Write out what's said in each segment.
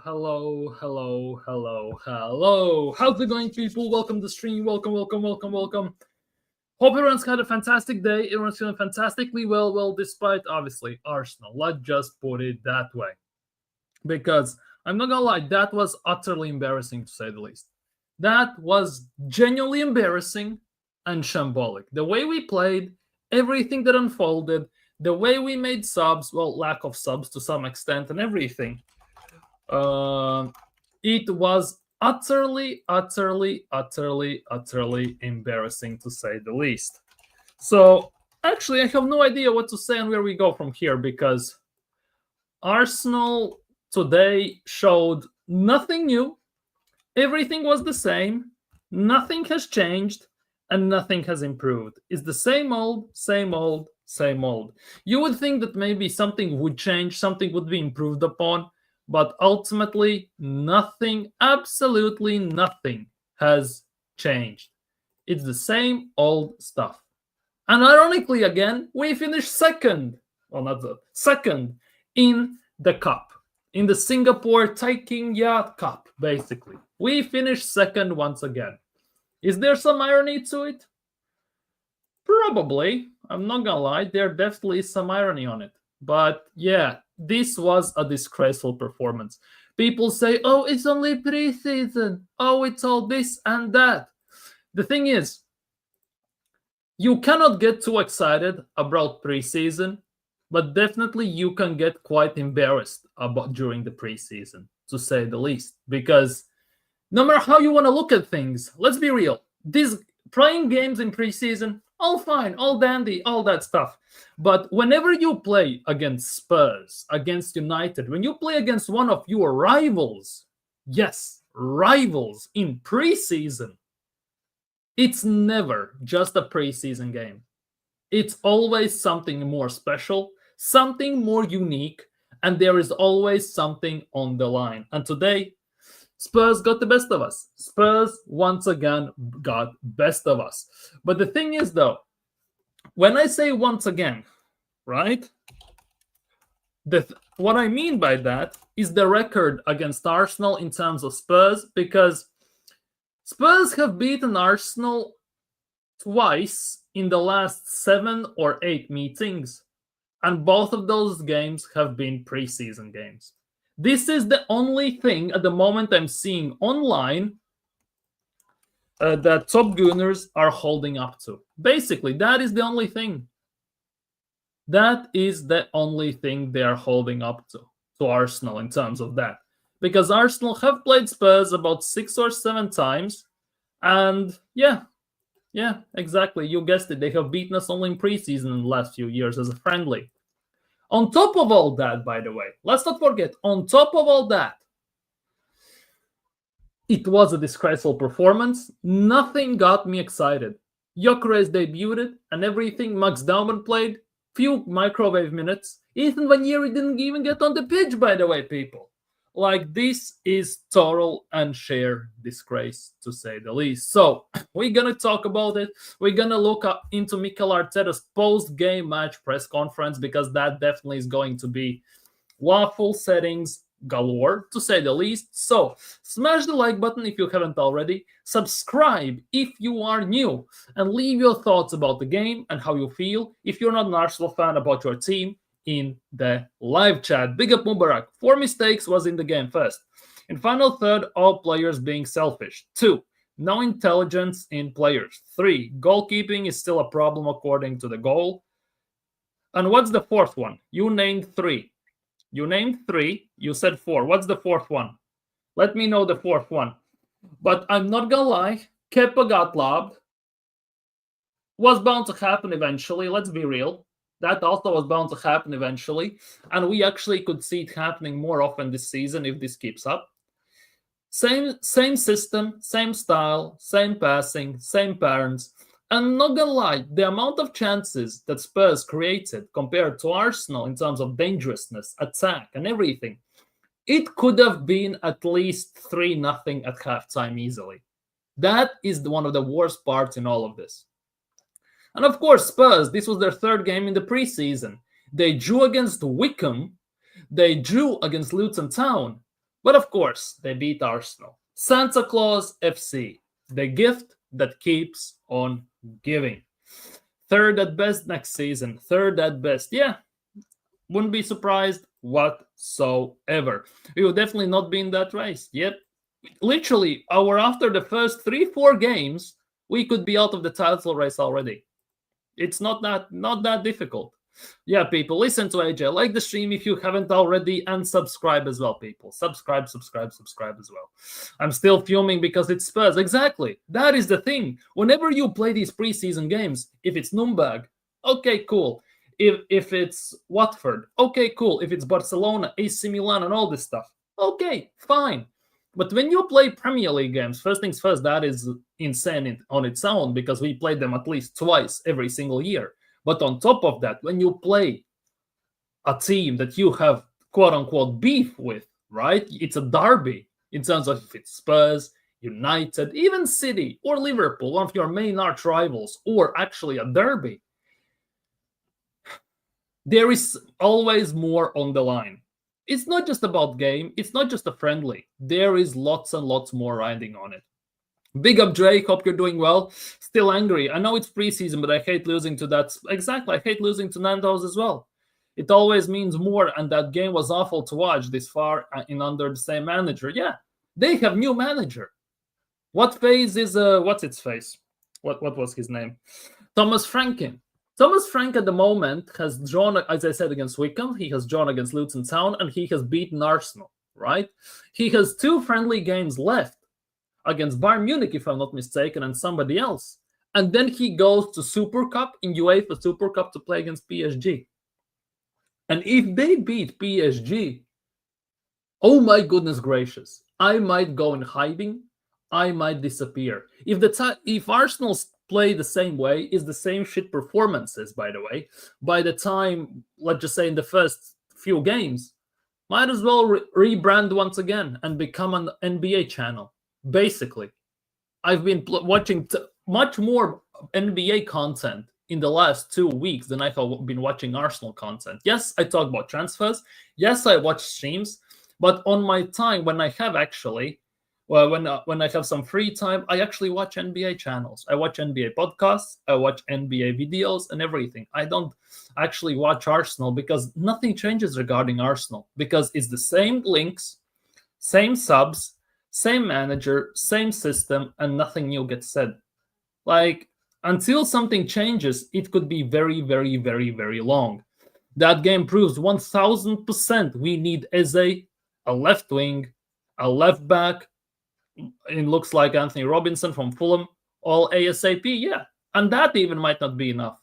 hello. How's it going, people? Welcome to the stream. Welcome. Hope everyone's had a fantastic day. Everyone's feeling fantastically well, despite, obviously, Arsenal. Let's just put it that way. Because, I'm not gonna lie, that was utterly embarrassing, to say the least. That was genuinely embarrassing and shambolic. The way we played, everything that unfolded, the way we made subs, well, lack of subs to some extent, and everything. It was utterly embarrassing, to say the least. So, actually, I have no idea what to say and where we go from here, because Arsenal today showed nothing new. Everything was the same. Nothing has changed, and nothing has improved. It's the same old. You would think that maybe something would change, something would be improved upon, but ultimately, nothing, absolutely nothing has changed. It's the same old stuff. And ironically, again, we finished second. Well, not the second in the cup. In the Singapore Taking Yacht Cup, basically. We finished second once again. Is there some irony to it? Probably. I'm not gonna lie, there definitely is some irony on it. But yeah, this was a disgraceful performance. People say, oh, it's only pre-season. Oh, it's all this and that. The thing is, you cannot get too excited about pre-season, but definitely you can get quite embarrassed about during the pre-season, to say the least. Because no matter how you want to look at things, let's be real. These playing games in pre-season, all fine, all dandy, all that stuff. But whenever you play against Spurs, against United, when you play against one of your rivals, yes, rivals in pre-season, it's never just a pre-season game. It's always something more special, something more unique, and there is always something on the line. And today, Spurs got the best of us. Spurs, once again, got best of us. But the thing is, though, when I say once again, right, what I mean by that is the record against Arsenal in terms of Spurs, because Spurs have beaten Arsenal twice in the last 7 or 8 meetings, and both of those games have been preseason games. This is the only thing at the moment I'm seeing online that top Gunners are holding up to. Basically, that is the only thing. That is the only thing they are holding up to Arsenal in terms of that. Because Arsenal have played Spurs about 6 or 7 times, and yeah, exactly. You guessed it. They have beaten us only in preseason in the last few years as a friendly. On top of all that, by the way, let's not forget, on top of all that, it was a disgraceful performance. Nothing got me excited. Gyökeres debuted and everything. Max Dauman played. Few microwave minutes. Ethan Vanieri didn't even get on the pitch, by the way, people. Like, this is total and sheer disgrace, to say the least. So, we're going to talk about it. We're going to look into Mikel Arteta's post-game match press conference, because that definitely is going to be waffle settings galore, to say the least. So, smash the like button if you haven't already. Subscribe if you are new. And leave your thoughts about the game and how you feel if you're not an Arsenal fan about your team in the live chat. Big up Mubarak. 4 mistakes was in the game. First, in final third, all players being selfish. 2, no intelligence in players. 3, goalkeeping is still a problem according to the goal. And what's the fourth one? You named 3. You said 4. What's the fourth one? Let me know the fourth one. But I'm not gonna lie, Kepa got lobbed. Was bound to happen eventually, let's be real. That also was bound to happen eventually, and we actually could see it happening more often this season if this keeps up. Same system, same style, same passing, same patterns. And not gonna lie, the amount of chances that Spurs created compared to Arsenal in terms of dangerousness, attack, and everything, it could have been at least 3-0 at halftime easily. That is one of the worst parts in all of this. And of course, Spurs, this was their 3rd game in the preseason. They drew against Wickham. They drew against Luton Town. But of course, they beat Arsenal. Santa Claus FC, the gift that keeps on giving. Third at best next season. Third at best. Yeah, wouldn't be surprised whatsoever. We will definitely not be in that race. Yet, literally, after the first 3-4 games, we could be out of the title race already. It's not that difficult. Yeah, people, listen to AJ. Like the stream if you haven't already, and subscribe as well, people. Subscribe as well. I'm still fuming because it's Spurs. Exactly. That is the thing. Whenever you play these preseason games, if it's Nürnberg, okay, cool. If it's Watford, okay, cool. If it's Barcelona, AC Milan, and all this stuff, okay, fine. But when you play Premier League games, first things first, that is insane on its own because we played them at least twice every single year. But on top of that, when you play a team that you have quote-unquote beef with, right? It's a derby in terms of if it's Spurs, United, even City or Liverpool, one of your main arch rivals, or actually a derby. There is always more on the line. It's not just about game. It's not just a friendly. There is lots and lots more riding on it. Big up, Drake. Hope you're doing well. Still angry. I know it's preseason, but I hate losing to that. Exactly. I hate losing to Nando's as well. It always means more, and that game was awful to watch this far in under the same manager. Yeah, they have new manager. What phase is what's its face? What was his name? Thomas Franken. Thomas Frank at the moment has drawn, as I said, against Wycombe. He has drawn against Luton Town, and he has beaten Arsenal, right? He has 2 friendly games left against Bayern Munich, if I'm not mistaken, and somebody else. And then he goes to Super Cup in UEFA Super Cup to play against PSG. And if they beat PSG, oh my goodness gracious, I might go in hiding. I might disappear. If Arsenal play the same way, is the same shit performances, by the way, by the time, let's just say in the first few games, might as well rebrand once again and become an NBA channel. Basically, I've been watching much more NBA content in the last 2 weeks than I've been watching Arsenal content. Yes, I talk about transfers. Yes, I watch streams. But on my time, when I have actually, when I have some free time, I actually watch NBA channels. I watch NBA podcasts. I watch NBA videos and everything. I don't actually watch Arsenal because nothing changes regarding Arsenal because it's the same links, same subs, same manager, same system, and nothing new gets said. Like, until something changes, it could be very, very, very, very long. That game proves 1000% we need Eze, a left wing, a left back. It looks like Anthony Robinson from Fulham, all ASAP, yeah. And that even might not be enough.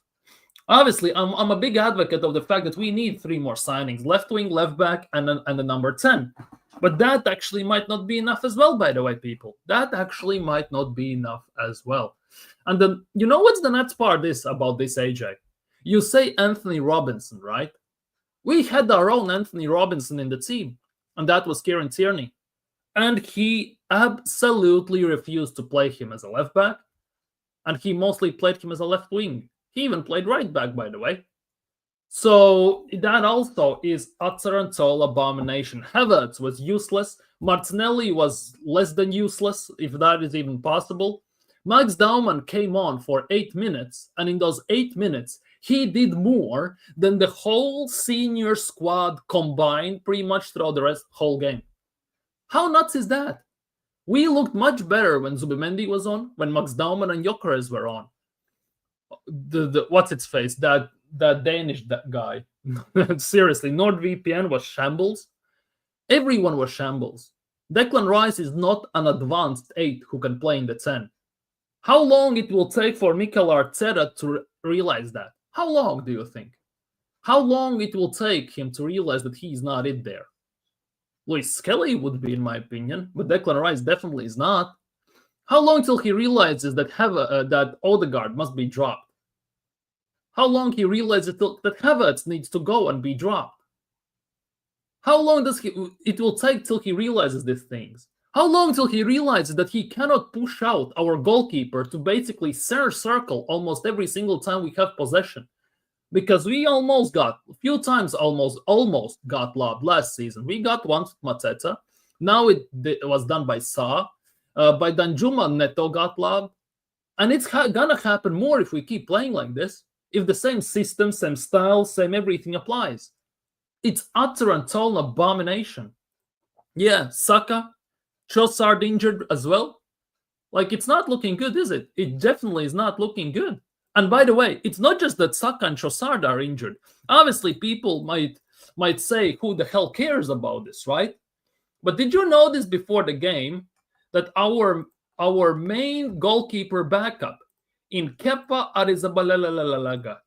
Obviously, I'm a big advocate of the fact that we need 3 more signings, left wing, left back, and the number 10. But that actually might not be enough as well, by the way, people. That actually might not be enough as well. And then, you know what's the next part about this, AJ? You say Anthony Robinson, right? We had our own Anthony Robinson in the team, and that was Kieran Tierney. And he absolutely refused to play him as a left back, and he mostly played him as a left wing. He even played right back, by the way. So that also is utter and total abomination. Havertz was useless. Martinelli was less than useless, if that is even possible. Max Daumann came on for 8 minutes, and in those 8 minutes, he did more than the whole senior squad combined pretty much throughout the whole game. How nuts is that? We looked much better when Zubimendi was on, when Max Daumann and Gyökeres were on. What's its face? That Danish guy. Seriously, NordVPN was shambles. Everyone was shambles. Declan Rice is not an advanced 8 who can play in the 10. How long it will take for Mikel Arteta to realize that? How long do you think? How long it will take him to realize that he's not it there? Luis Skelly would be, in my opinion, but Declan Rice definitely is not. How long till he realizes that Odegaard must be dropped? How long he realizes that Havertz needs to go and be dropped? How long it will take till he realizes these things? How long till he realizes that he cannot push out our goalkeeper to basically center circle almost every single time we have possession? Because we almost got, a few times almost got lobbed last season. We got once with Mateta. Now it was done by Sa. By Danjuma, Neto got love. And it's gonna happen more if we keep playing like this. If the same system, same style, same everything applies. It's utter and total abomination. Yeah, Saka, Trossard injured as well. Like, it's not looking good, is it? It definitely is not looking good. And by the way, it's not just that Saka and Trossard are injured. Obviously, people might say, who the hell cares about this, right? But did you notice before the game that our main goalkeeper backup in Kepa Arrizabalaga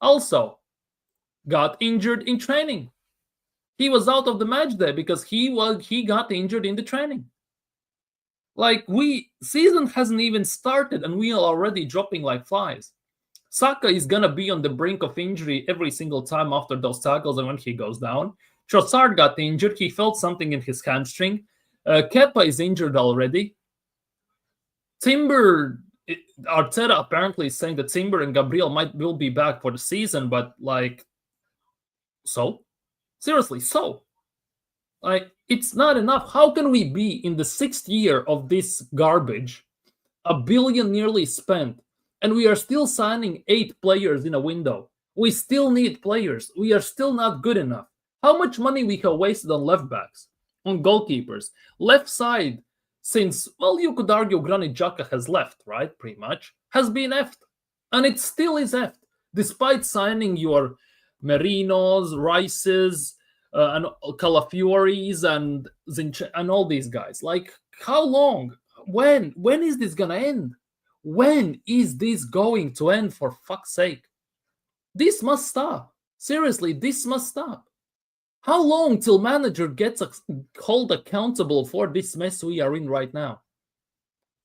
also got injured in training? He was out of the match day because he got injured in the training. Like, season hasn't even started and we are already dropping like flies. Saka is gonna be on the brink of injury every single time after those tackles and when he goes down. Trossard got injured. He felt something in his hamstring. Kepa is injured already. Arteta apparently is saying that Timber and Gabriel will be back for the season, but like, so? Seriously, so? Like, it's not enough. How can we be in the 6th year of this garbage, $1 billion nearly spent, and we are still signing 8 players in a window? We still need players. We are still not good enough. How much money we have wasted on left backs, on goalkeepers, left side, since, well, you could argue Granit Xhaka has left, right? Pretty much. Has been effed. And it still is effed, despite signing your Marinos, Rices, and Calafiores and all these guys. Like, how long? When is this gonna end? When is this going to end, for fuck's sake? This must stop. Seriously, this must stop. How long till manager gets held accountable for this mess we are in right now?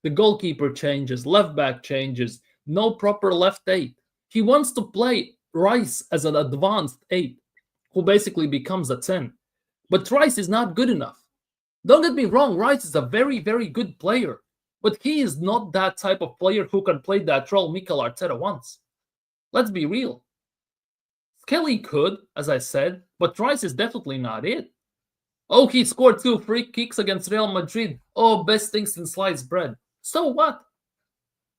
The goalkeeper changes, left back changes, no proper left 8. He wants to play Rice as an advanced 8, who basically becomes a 10. But Rice is not good enough. Don't get me wrong, Rice is a very, very good player, but he is not that type of player who can play that role Mikel Arteta wants. Let's be real. Kelly could, as I said, but Rice is definitely not it. Oh, he scored 2 free kicks against Real Madrid. Oh, best thing since sliced bread. So what?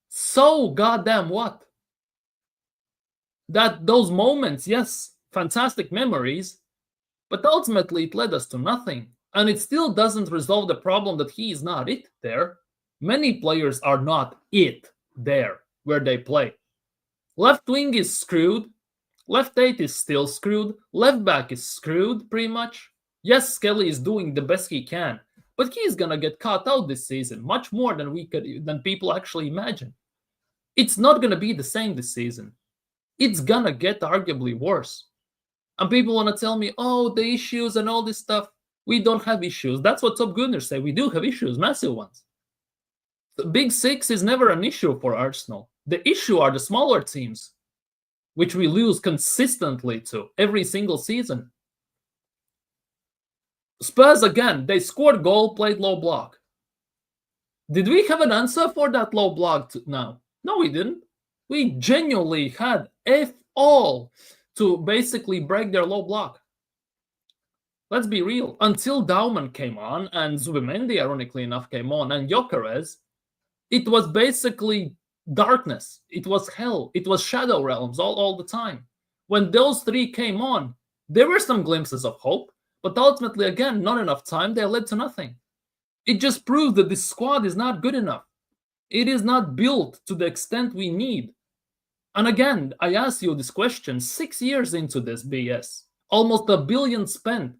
So goddamn what? Those moments, yes, fantastic memories, but ultimately it led us to nothing. And it still doesn't resolve the problem that he is not it there. Many players are not it there where they play. Left wing is screwed. Left 8 is still screwed. Left back is screwed, pretty much. Yes, Skelly is doing the best he can, but he's gonna get caught out this season, much more than people actually imagine. It's not gonna be the same this season. It's gonna get arguably worse. And people want to tell me, oh, the issues and all this stuff. We don't have issues. That's what Top Gunners say. We do have issues, massive ones. The Big 6 is never an issue for Arsenal. The issue are the smaller teams, which we lose consistently to every single season. Spurs, again, they scored goal, played low block. Did we have an answer for that low block now? No, we didn't. We genuinely had all to basically break their low block. Let's be real. Until Dauman came on, and Zubimendi, ironically enough, came on, and Gyökeres, it was basically darkness. It was hell. It was shadow realms all the time. When those 3 came on, there were some glimpses of hope, but ultimately, again, not enough time. They led to nothing. It just proves that this squad is not good enough. It is not built to the extent we need. And again, I ask you this question 6 years into this BS, almost $1 billion spent.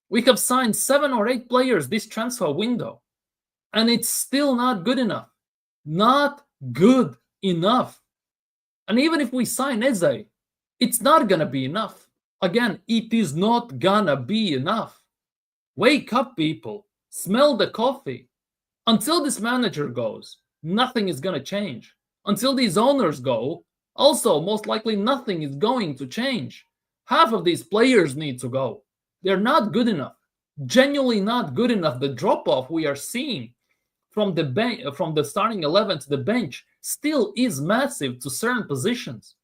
We have signed 7 or 8 players this transfer window, and it's still not good enough. Not good enough. And even if we sign Eze, it's not gonna be enough. Again, it is not gonna be enough. Wake up, people. Smell the coffee. Until this manager goes, nothing is gonna change. Until these owners go, also, most likely nothing is going to change. Half of these players need to go. They're not good enough. Genuinely not good enough. The drop-off we are seeing from the starting 11 to the bench still is massive to certain positions.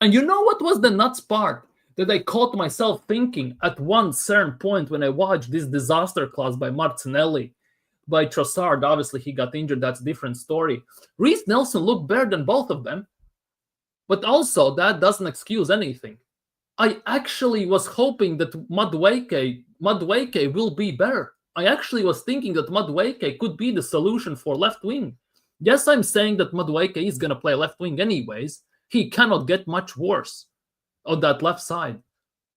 And you know what was the nuts part? that I caught myself thinking at one certain point when I watched this disaster class by Martinelli, by Trossard. Obviously, he got injured. That's a different story. Reece Nelson looked better than both of them. But also, that doesn't excuse anything. I actually was hoping that Madueke will be better. I actually was thinking that Madueke could be the solution for left wing. Yes, I'm saying that Madueke is going to play left wing anyways. He cannot get much worse on that left side.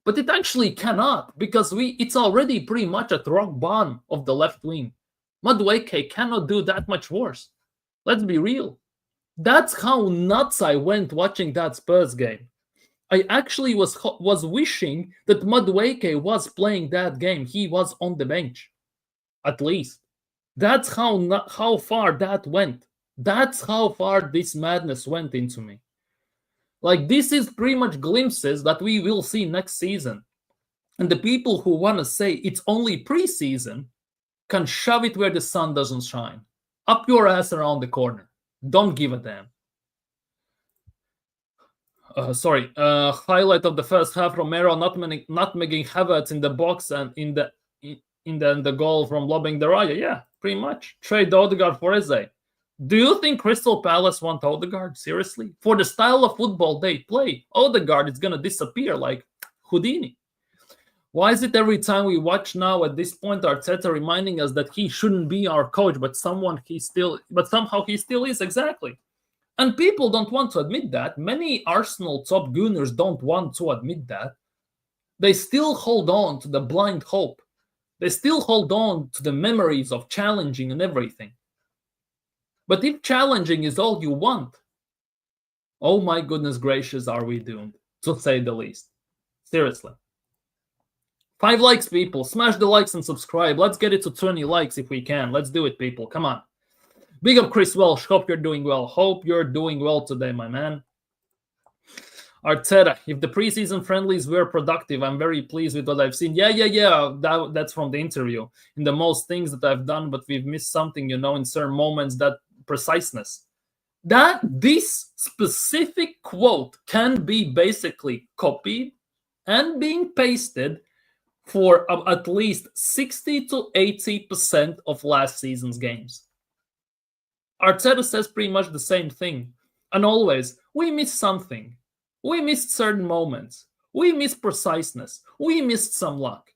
But it actually cannot, because it's already pretty much at rock bottom of the left wing. Madueke cannot do that much worse. Let's be real. That's how nuts I went watching that Spurs game. I actually was wishing that Madueke was playing that game. He was on the bench, at least. That's how far that went. That's how far this madness went into me. Like, this is pretty much glimpses that we will see next season. And the people who want to say it's only preseason can shove it where the sun doesn't shine. Up your ass around the corner. Don't give a damn. Highlight of the first half: Romero nutmegging Havertz in the box and in the goal from lobbing the Raya. Yeah, pretty much. Trade Odegaard for Eze. Do you think Crystal Palace want Odegaard? Seriously? For the style of football they play, Odegaard is going to disappear like Houdini. Why is it every time we watch now at this point Arteta reminding us that he shouldn't be our coach, but somehow he still is? Exactly. And people don't want to admit that. Many Arsenal top gooners don't want to admit that. They still hold on to the blind hope. They still hold on to the memories of challenging and everything. But if challenging is all you want, oh my goodness gracious, are we doomed, to say the least. Seriously. 5 likes, people. Smash the likes and subscribe. Let's get it to 20 likes if we can. Let's do it, people. Come on. Big up Chris Welsh. Hope you're doing well. Hope you're doing well today, my man. Arteta, if the preseason friendlies were productive, I'm very pleased with what I've seen. Yeah. That's from the interview. In the most things that I've done, but we've missed something, in certain moments, that preciseness. This specific quote can be basically copied and being pasted for at least 60 to 80% of last season's games. Arteta says pretty much the same thing. And always, we missed something. We missed certain moments. We missed preciseness. We missed some luck.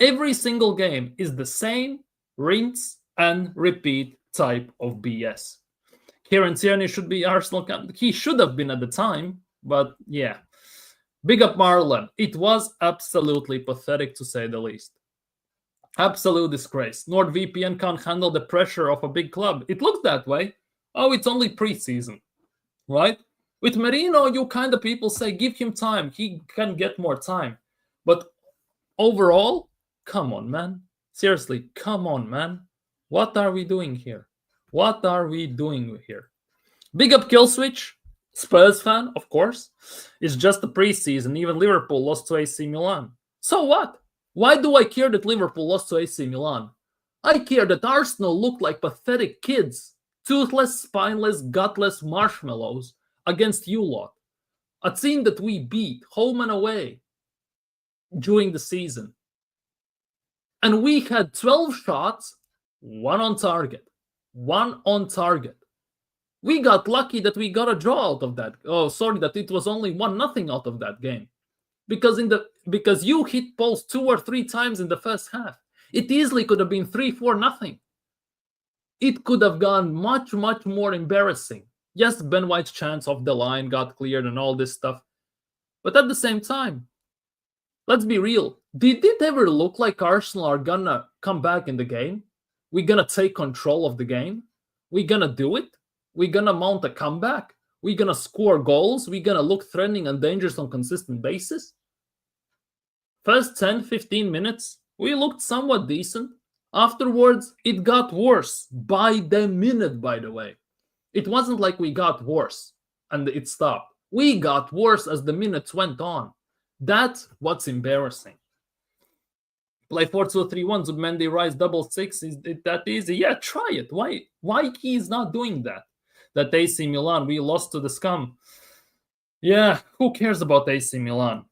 Every single game is the same rinse and repeat type of BS. Kieran Tierney should be Arsenal. He should have been at the time, but yeah. Big up Marlon. It was absolutely pathetic, to say the least. Absolute disgrace. NordVPN can't handle the pressure of a big club. It looks that way. Oh, it's only preseason, right? With Merino, you kind of people say, give him time. He can get more time. But overall, come on, man. Seriously, come on, man. What are we doing here? What are we doing here? Big up Killswitch. Spurs fan, of course. It's just the preseason. Even Liverpool lost to AC Milan. So what? Why do I care that Liverpool lost to AC Milan? I care that Arsenal looked like pathetic kids. Toothless, spineless, gutless marshmallows against you lot. A team that we beat home and away during the season. And we had 12 shots, 1 on target. 1 on target. We got lucky that we got a draw out of that. Oh, sorry, that it was only 1-0 out of that game. Because you hit post 2 or 3 times in the first half. It easily could have been 3-4-0. It could have gone much, much more embarrassing. Yes, Ben White's chance off the line got cleared and all this stuff. But at the same time, let's be real. Did it ever look like Arsenal are gonna come back in the game? We're gonna take control of the game? We're gonna do it? We're gonna mount a comeback? We're gonna score goals? We're gonna look threatening and dangerous on a consistent basis? First 10, 15 minutes, we looked somewhat decent. Afterwards, it got worse by the minute, by the way. It wasn't like we got worse and it stopped. We got worse as the minutes went on. That's what's embarrassing. Play 4-2-3-1, Zubmendi, Rice, double six. Is it that easy? Yeah, try it. Why he's not doing that? That AC Milan, we lost to the scum. Yeah, who cares about AC Milan?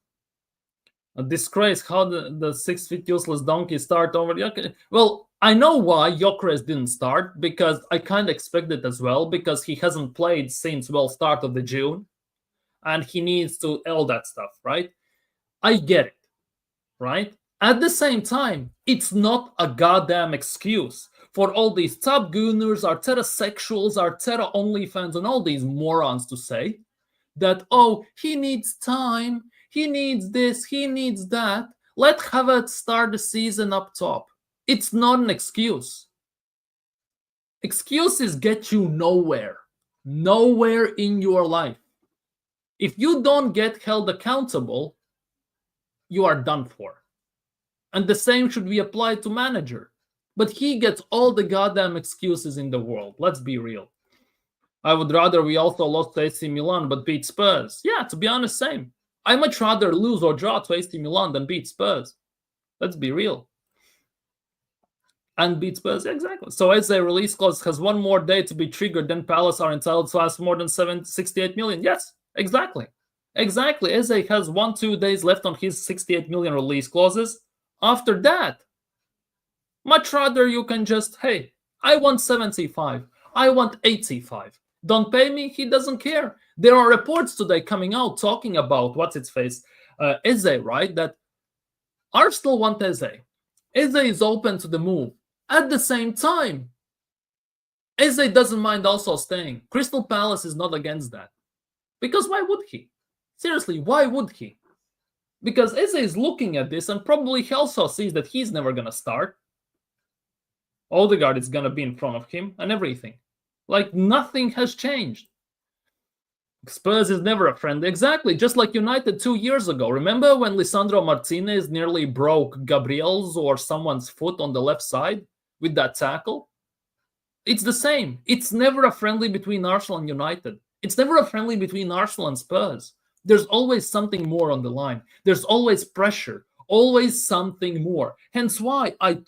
A disgrace how the 6 feet useless donkey start over Gyökeres. Well, I know why Gyökeres didn't start, because I kind of expected as well, because he hasn't played since, well, start of the June, and he needs to all that stuff, right? I get it, right? At the same time, it's not a goddamn excuse for all these top gooners, Arteta sexuals, Arteta OnlyFans, and all these morons to say that, oh, he needs time, he needs this, he needs that. Let Havertz start the season up top. It's not an excuse. Excuses get you nowhere. Nowhere in your life. If you don't get held accountable, you are done for. And the same should be applied to manager. But he gets all the goddamn excuses in the world. Let's be real. I would rather we also lost to AC Milan but beat Spurs. Yeah, to be honest, same. I much rather lose or draw to AC Milan than beat Spurs. Let's be real. And beat Spurs, exactly. So as a release clause has one more day to be triggered, then Palace are entitled to ask more than 68 million. Yes, exactly. Exactly. Eze has 1-2 days left on his 68 million release clauses. After that, much rather you can just, hey, I want 75. I want 85. Don't pay me, he doesn't care. There are reports today coming out talking about, Eze, right? That Arsenal want Eze. Eze is open to the move. At the same time, Eze doesn't mind also staying. Crystal Palace is not against that. Because why would he? Seriously, why would he? Because Eze is looking at this and probably he also sees that he's never going to start. Odegaard is going to be in front of him and everything. Like, nothing has changed. Spurs is never a friend. Exactly, just like United 2 years ago. Remember when Lisandro Martinez nearly broke Gabriel's or someone's foot on the left side with that tackle? It's the same. It's never a friendly between Arsenal and United. It's never a friendly between Arsenal and Spurs. There's always something more on the line. There's always pressure. Always something more. Hence why I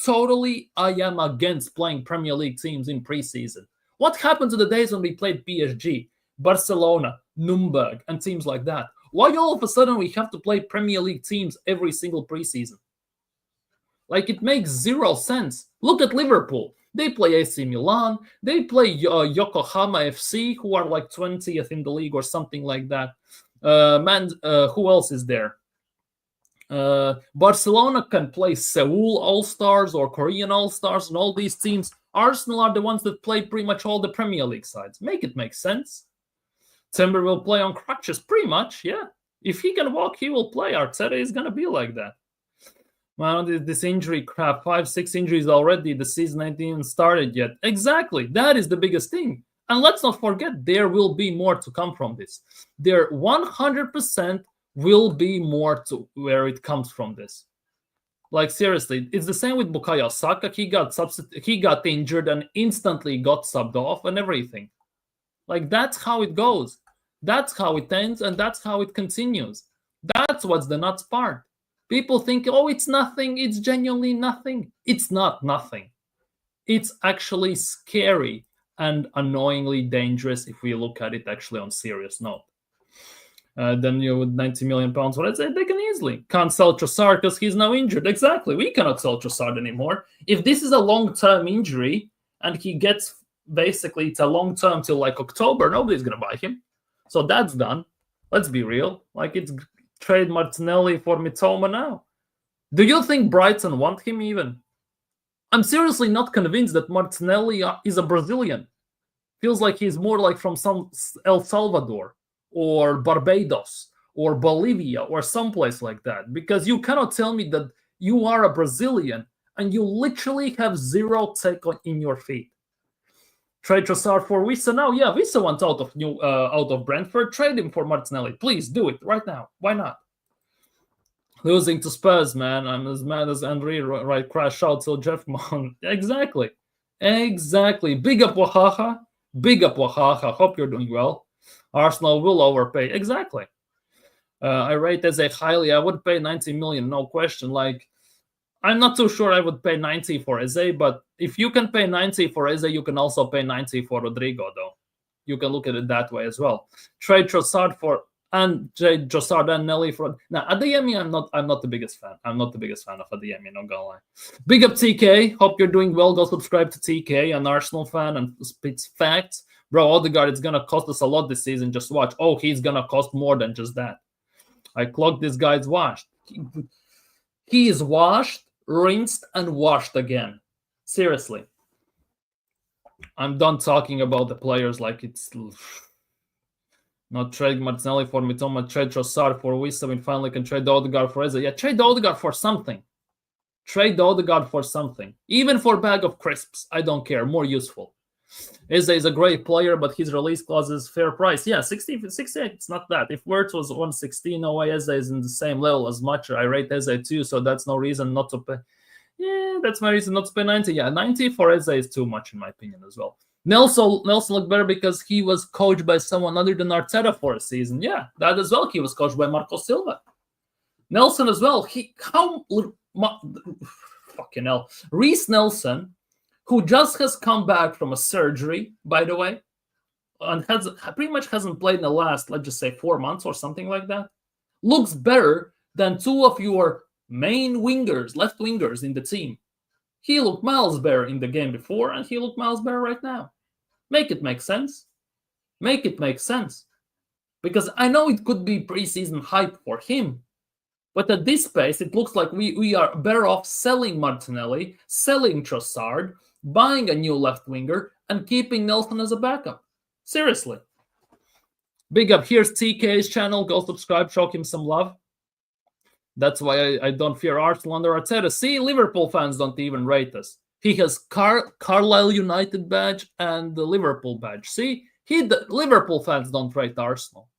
am against playing Premier League teams in preseason. What happened to the days when we played PSG, Barcelona, Nürnberg, and teams like that? Why all of a sudden we have to play Premier League teams every single preseason? Like, it makes zero sense. Look at Liverpool. They play AC Milan. They play Yokohama FC, who are like 20th in the league or something like that. Who else is there? Barcelona can play Seoul All-Stars or Korean All-Stars and all these teams. Arsenal are the ones that play pretty much all the Premier League sides. Make it make sense. Timber will play on crutches, pretty much, yeah. If he can walk, he will play. Arteta is going to be like that. Man, this injury crap, 5-6 injuries already. The season ain't even started yet. Exactly. That is the biggest thing. And let's not forget, there will be more to come from this. There 100% will be more to where it comes from this. Like, seriously, it's the same with Bukayo Saka. He got injured and instantly got subbed off and everything. Like, that's how it goes. That's how it ends, and that's how it continues. That's what's the nuts part. People think, oh, it's nothing. It's genuinely nothing. It's not nothing. It's actually scary and annoyingly dangerous if we look at it actually on serious note. Then you with 90 million pounds, what I'd say they can easily. Can't sell Trossard because he's now injured. Exactly. We cannot sell Trossard anymore. If this is a long-term injury and he gets basically it's a long-term till like October, nobody's going to buy him. So that's done. Let's be real. Like, it's trade Martinelli for Mitoma now. Do you think Brighton want him even? I'm seriously not convinced that Martinelli is a Brazilian. Feels like he's more like from some El Salvador or Barbados or Bolivia or someplace like that. Because you cannot tell me that you are a Brazilian and you literally have zero tech in your feet. Trade Trossard for Wissa now? Yeah, Wissa went out of Brentford. Trade him for Martinelli. Please do it right now. Why not? Losing to Spurs, man. I'm as mad as Henry, right? Crash out till Jeff Mon. Exactly. Big up Wahaha. Hope you're doing well. Arsenal will overpay. Exactly. I rate as a highly. I would pay 90 million, no question. Like, I'm not too sure I would pay 90 for Eze, but if you can pay 90 for Eze, you can also pay 90 for Rodrigo, though. You can look at it that way as well. Trade Trossard for and Trossard and Nelly for now. Adeyemi, I'm not the biggest fan. I'm not the biggest fan of Adeyemi, not gonna lie. Big up TK. Hope you're doing well. Go subscribe to TK, an Arsenal fan, and spits facts. Bro, Odegaard, it's gonna cost us a lot this season. Just watch. Oh, he's gonna cost more than just that. I clocked this guy's washed. He is washed, rinsed, and washed again. Seriously. I'm done talking about the players like it's not trade Martinelli for Mitoma, trade Trossard for Wissa. We finally can trade Odegaard for Eze. Yeah, trade Odegaard for something. Trade Odegaard for something. Even for a bag of crisps. I don't care. More useful. Eze is a great player, but his release clause is fair price. Yeah, 68, it's not that. If Wirtz was 116, no way Eze is in the same level as much. I rate Eze too, so that's no reason not to pay. Yeah, that's my reason not to pay 90. Yeah, 90 for Eze is too much in my opinion as well. Nelson looked better because he was coached by someone other than Arteta for a season. Yeah, that as well. He was coached by Marco Silva. Nelson as well. Fucking hell. Reece Nelson, who just has come back from a surgery, by the way, and pretty much hasn't played in the last, let's just say, 4 months or something like that, looks better than two of your main wingers, left wingers in the team. He looked miles better in the game before, and he looked miles better right now. Make it make sense. Make it make sense. Because I know it could be preseason hype for him, but at this pace, it looks like we are better off selling Martinelli, selling Trossard, buying a new left winger, and keeping Nelson as a backup. Seriously. Big up. Here's TK's channel. Go subscribe. Show him some love. That's why I don't fear Arsenal under Arteta. See, Liverpool fans don't even rate us. He has Carlisle United badge and the Liverpool badge. See, the Liverpool fans don't rate Arsenal.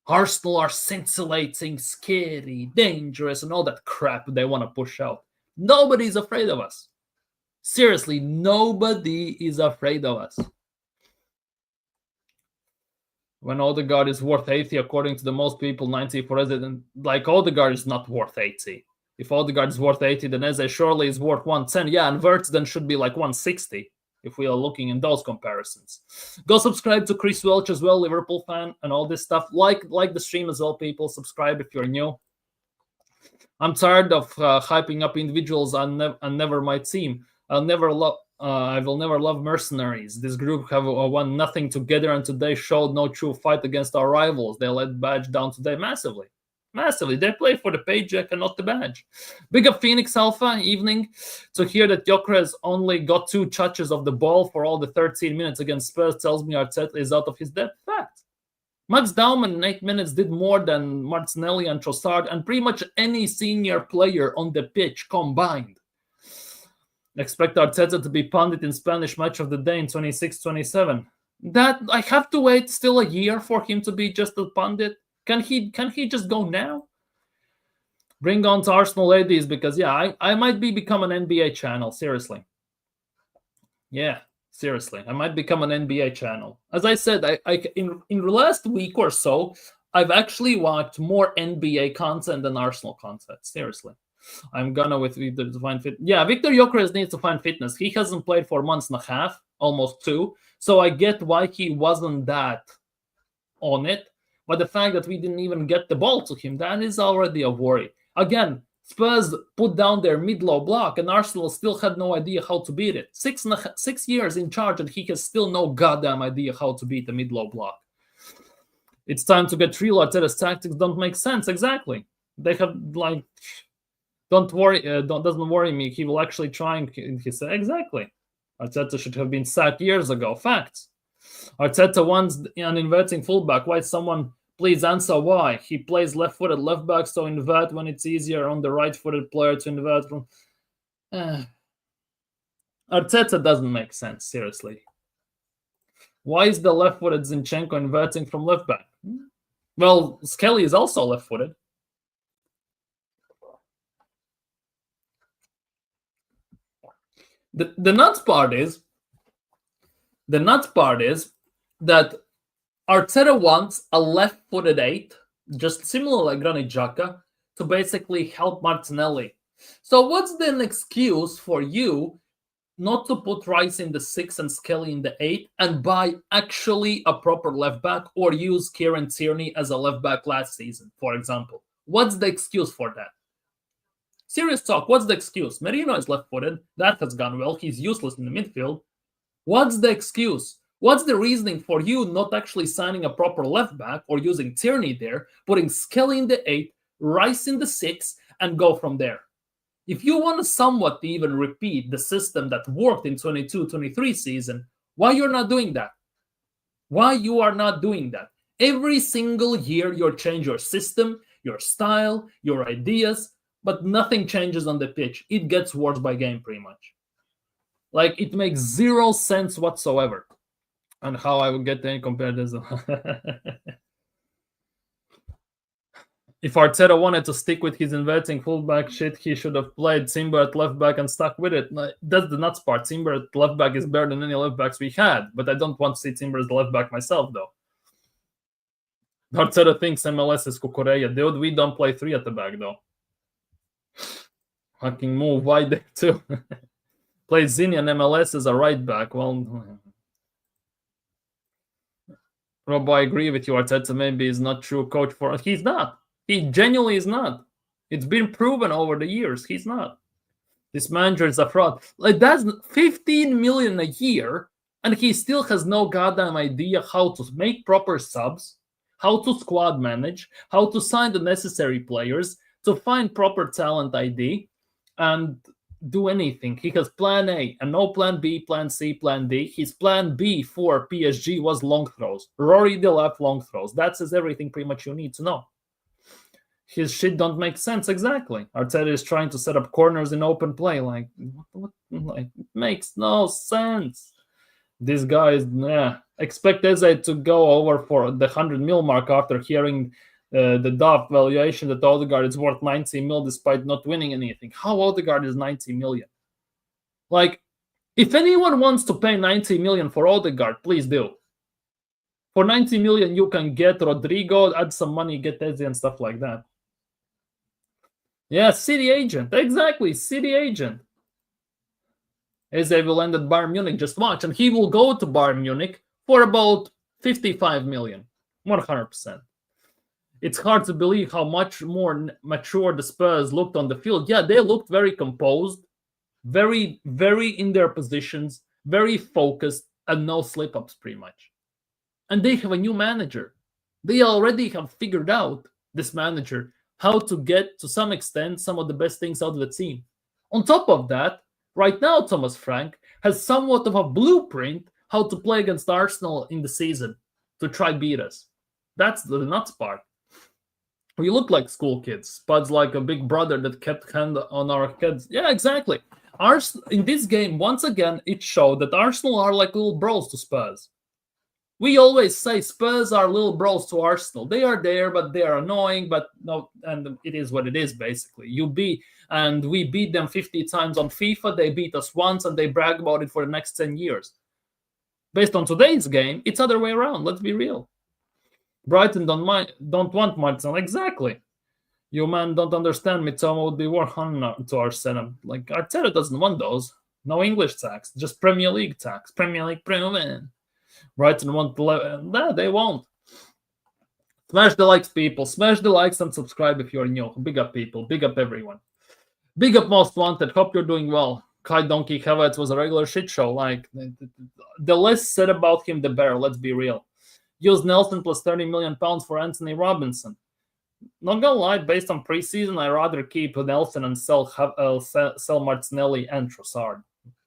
Arsenal are scintillating, scary, dangerous, and all that crap they want to push out. Nobody's afraid of us. Seriously, nobody is afraid of us. When Odegaard is worth 80, according to the most people, 90 for Eze, like Odegaard is not worth 80. If Odegaard is worth 80, then Eze surely is worth 110. Yeah, and Wirtz then should be like 160 if we are looking in those comparisons. Go subscribe to Chris Welch as well, Liverpool fan, and all this stuff. Like the stream as well, people. Subscribe if you're new. I'm tired of hyping up individuals and never my team. I will never love mercenaries. This group have won nothing together, and today showed no true fight against our rivals. They let badge down today massively. Massively. They play for the paycheck and not the badge. Big up Phoenix Alpha. Evening. To hear that Gyökeres only got 2 touches of the ball for all the 13 minutes against Spurs tells me Arteta is out of his depth. Fact. Max Daumann in 8 minutes did more than Martinelli and Trossard and pretty much any senior player on the pitch combined. Expect Arteta to be pundit in Spanish match of the day in 26-27. That I have to wait still a year for him to be just a pundit. Can he just go now? Bring on to Arsenal ladies because yeah, I might become an NBA channel, seriously. Yeah, seriously. I might become an NBA channel. As I said, in the last week or so, I've actually watched more NBA content than Arsenal content. Seriously. I'm gonna with Victor to find fit. Yeah, Victor Gyökeres needs to find fitness. He hasn't played for months and a half, almost 2. So I get why he wasn't that on it. But the fact that we didn't even get the ball to him, that is already a worry. Again, Spurs put down their mid-low block, and Arsenal still had no idea how to beat it. 6 years in charge, and he has still no goddamn idea how to beat the mid-low block. It's time to get real. Arteta's tactics don't make sense. Exactly. They have like. Don't worry. Doesn't worry me. He will actually try. And he said exactly. Arteta should have been sacked years ago. Facts. Arteta wants an inverting fullback. Why? Someone please answer why. He plays left-footed left back, so invert when it's easier on the right-footed player to invert from. Arteta doesn't make sense. Seriously. Why is the left-footed Zinchenko inverting from left back? Well, Skelly is also left-footed. The nuts part is that Arteta wants a left-footed 8, just similar like Granit Xhaka, to basically help Martinelli. So what's then an excuse for you not to put Rice in the 6 and Skelly in the 8 and buy actually a proper left back or use Kieran Tierney as a left back last season, for example? What's the excuse for that? Serious talk, what's the excuse? Merino is left-footed. That has gone well. He's useless in the midfield. What's the excuse? What's the reasoning for you not actually signing a proper left back or using Tierney there, putting Skelly in the 8, Rice in the 6, and go from there? If you want to somewhat even repeat the system that worked in 22-23 season, why you're not doing that? Why you are not doing that? Every single year you change your system, your style, your ideas, but nothing changes on the pitch. It gets worse by game pretty much. Like, it makes zero sense whatsoever. And how I would get to compare this. If Arteta wanted to stick with his inverting fullback shit, he should have played Timber at left back and stuck with it. That's the nuts part. Timber at left back is better than any left backs we had, but I don't want to see Timber as the left back myself, though. Arteta thinks MLS is Kukureya. Dude, we don't play 3 at the back, though. Fucking move wide there, too. Play Zini and MLS as a right back. Well, Rob, I agree with you. Arteta maybe is not true coach for us. He's not. He genuinely is not. It's been proven over the years. He's not. This manager is a fraud. Like, that's 15 million a year, and he still has no goddamn idea how to make proper subs, how to squad manage, how to sign the necessary players, to find proper talent ID, and do anything. He has plan A and no plan B, plan C, plan D. His plan B for PSG was long throws. Rory Delap long throws. That says everything pretty much you need to know. His shit don't make sense exactly. Arteta is trying to set up corners in open play. Like, what like, it makes no sense. This guy is, expect Eze to go over for the 100 mil mark after hearing the DAF valuation that Odegaard is worth 90 mil despite not winning anything. How Odegaard is 90 million? Like, if anyone wants to pay 90 million for Odegaard, please do. For 90 million, you can get Rodrigo, add some money, get Eze and stuff like that. Yeah, city agent. Exactly, city agent. Eze will end at Bayern Munich, just watch. And he will go to Bayern Munich for about 55 million. 100%. It's hard to believe how much more mature the Spurs looked on the field. Yeah, they looked very composed, very, very in their positions, very focused, and no slip-ups pretty much. And they have a new manager. They already have figured out, this manager, how to get, to some extent, some of the best things out of the team. On top of that, right now, Thomas Frank has somewhat of a blueprint how to play against Arsenal in the season to try beat us. That's the nuts part. We look like school kids. Spud's like a big brother that kept hand on our heads. Yeah, exactly. In this game, once again, it showed that Arsenal are like little bros to Spurs. We always say Spurs are little bros to Arsenal. They are there, but they are annoying. But no, and it is what it is, basically. We beat them 50 times on FIFA. They beat us once, and they brag about it for the next 10 years. Based on today's game, it's other way around. Let's be real. Brighton don't want Martin. Exactly. You man don't understand. Mitoma would be worth to Arsenal. Like, Arteta doesn't want those. No English tax, just Premier League tax. Premier League Premier. Brighton want no, they won't. Smash the likes, people. Smash the likes and subscribe if you're new. Big up, people. Big up, everyone. Big up, Most Wanted. Hope you're doing well. Kai Donkey Havertz was a regular shit show. Like, the less said about him, the better. Let's be real. Use Nelson plus 30 million pounds for Anthony Robinson. Not gonna lie, based on preseason, I'd rather keep Nelson and sell Martinelli and Trossard.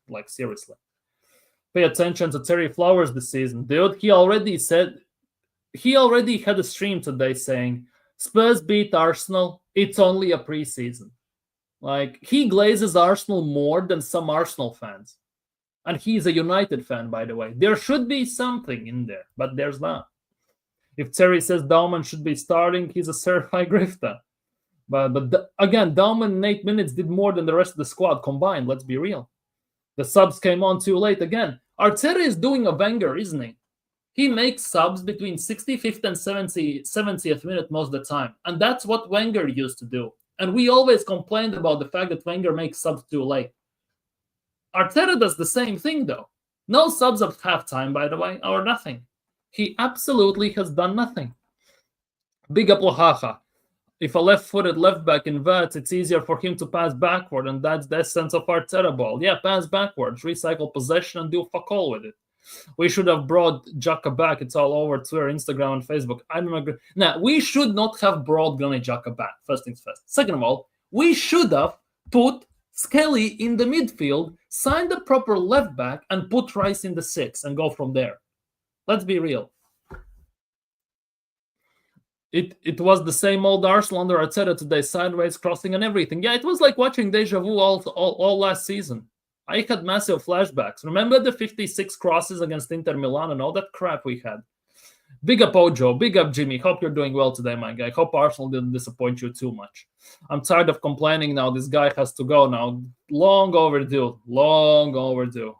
Like, seriously. Pay attention to Terry Flowers this season. Dude, he already had a stream today saying, Spurs beat Arsenal, it's only a preseason. Like, he glazes Arsenal more than some Arsenal fans. And he's a United fan, by the way. There should be something in there, but there's not. If Terry says Dauman should be starting, he's a certified grifter. But again, Dauman in 8 minutes did more than the rest of the squad combined. Let's be real. The subs came on too late again. Arteta is doing a Wenger, isn't he? He makes subs between 65th and 70th minute most of the time. And that's what Wenger used to do. And we always complained about the fact that Wenger makes subs too late. Arteta does the same thing, though. No subs at halftime, by the way, or nothing. He absolutely has done nothing. Big up Oaxaca. If a left-footed left-back inverts, it's easier for him to pass backward, and that's the essence of Arteta ball. Yeah, pass backwards, recycle possession, and do fuck all with it. We should have brought Xhaka back. It's all over Twitter, Instagram, and Facebook. I don't agree. Now, we should not have brought Granit Xhaka back, first things first. Second of all, we should have put Skelly in the midfield, signed the proper left-back, and put Rice in the 6 and go from there. Let's be real. It was the same old Arsenal under Arteta today, sideways, crossing, and everything. Yeah, it was like watching deja vu all last season. I had massive flashbacks. Remember the 56 crosses against Inter Milan and all that crap we had? Big up Ojo, big up Jimmy. Hope you're doing well today, my guy. Hope Arsenal didn't disappoint you too much. I'm tired of complaining now. This guy has to go now. Long overdue. Long overdue.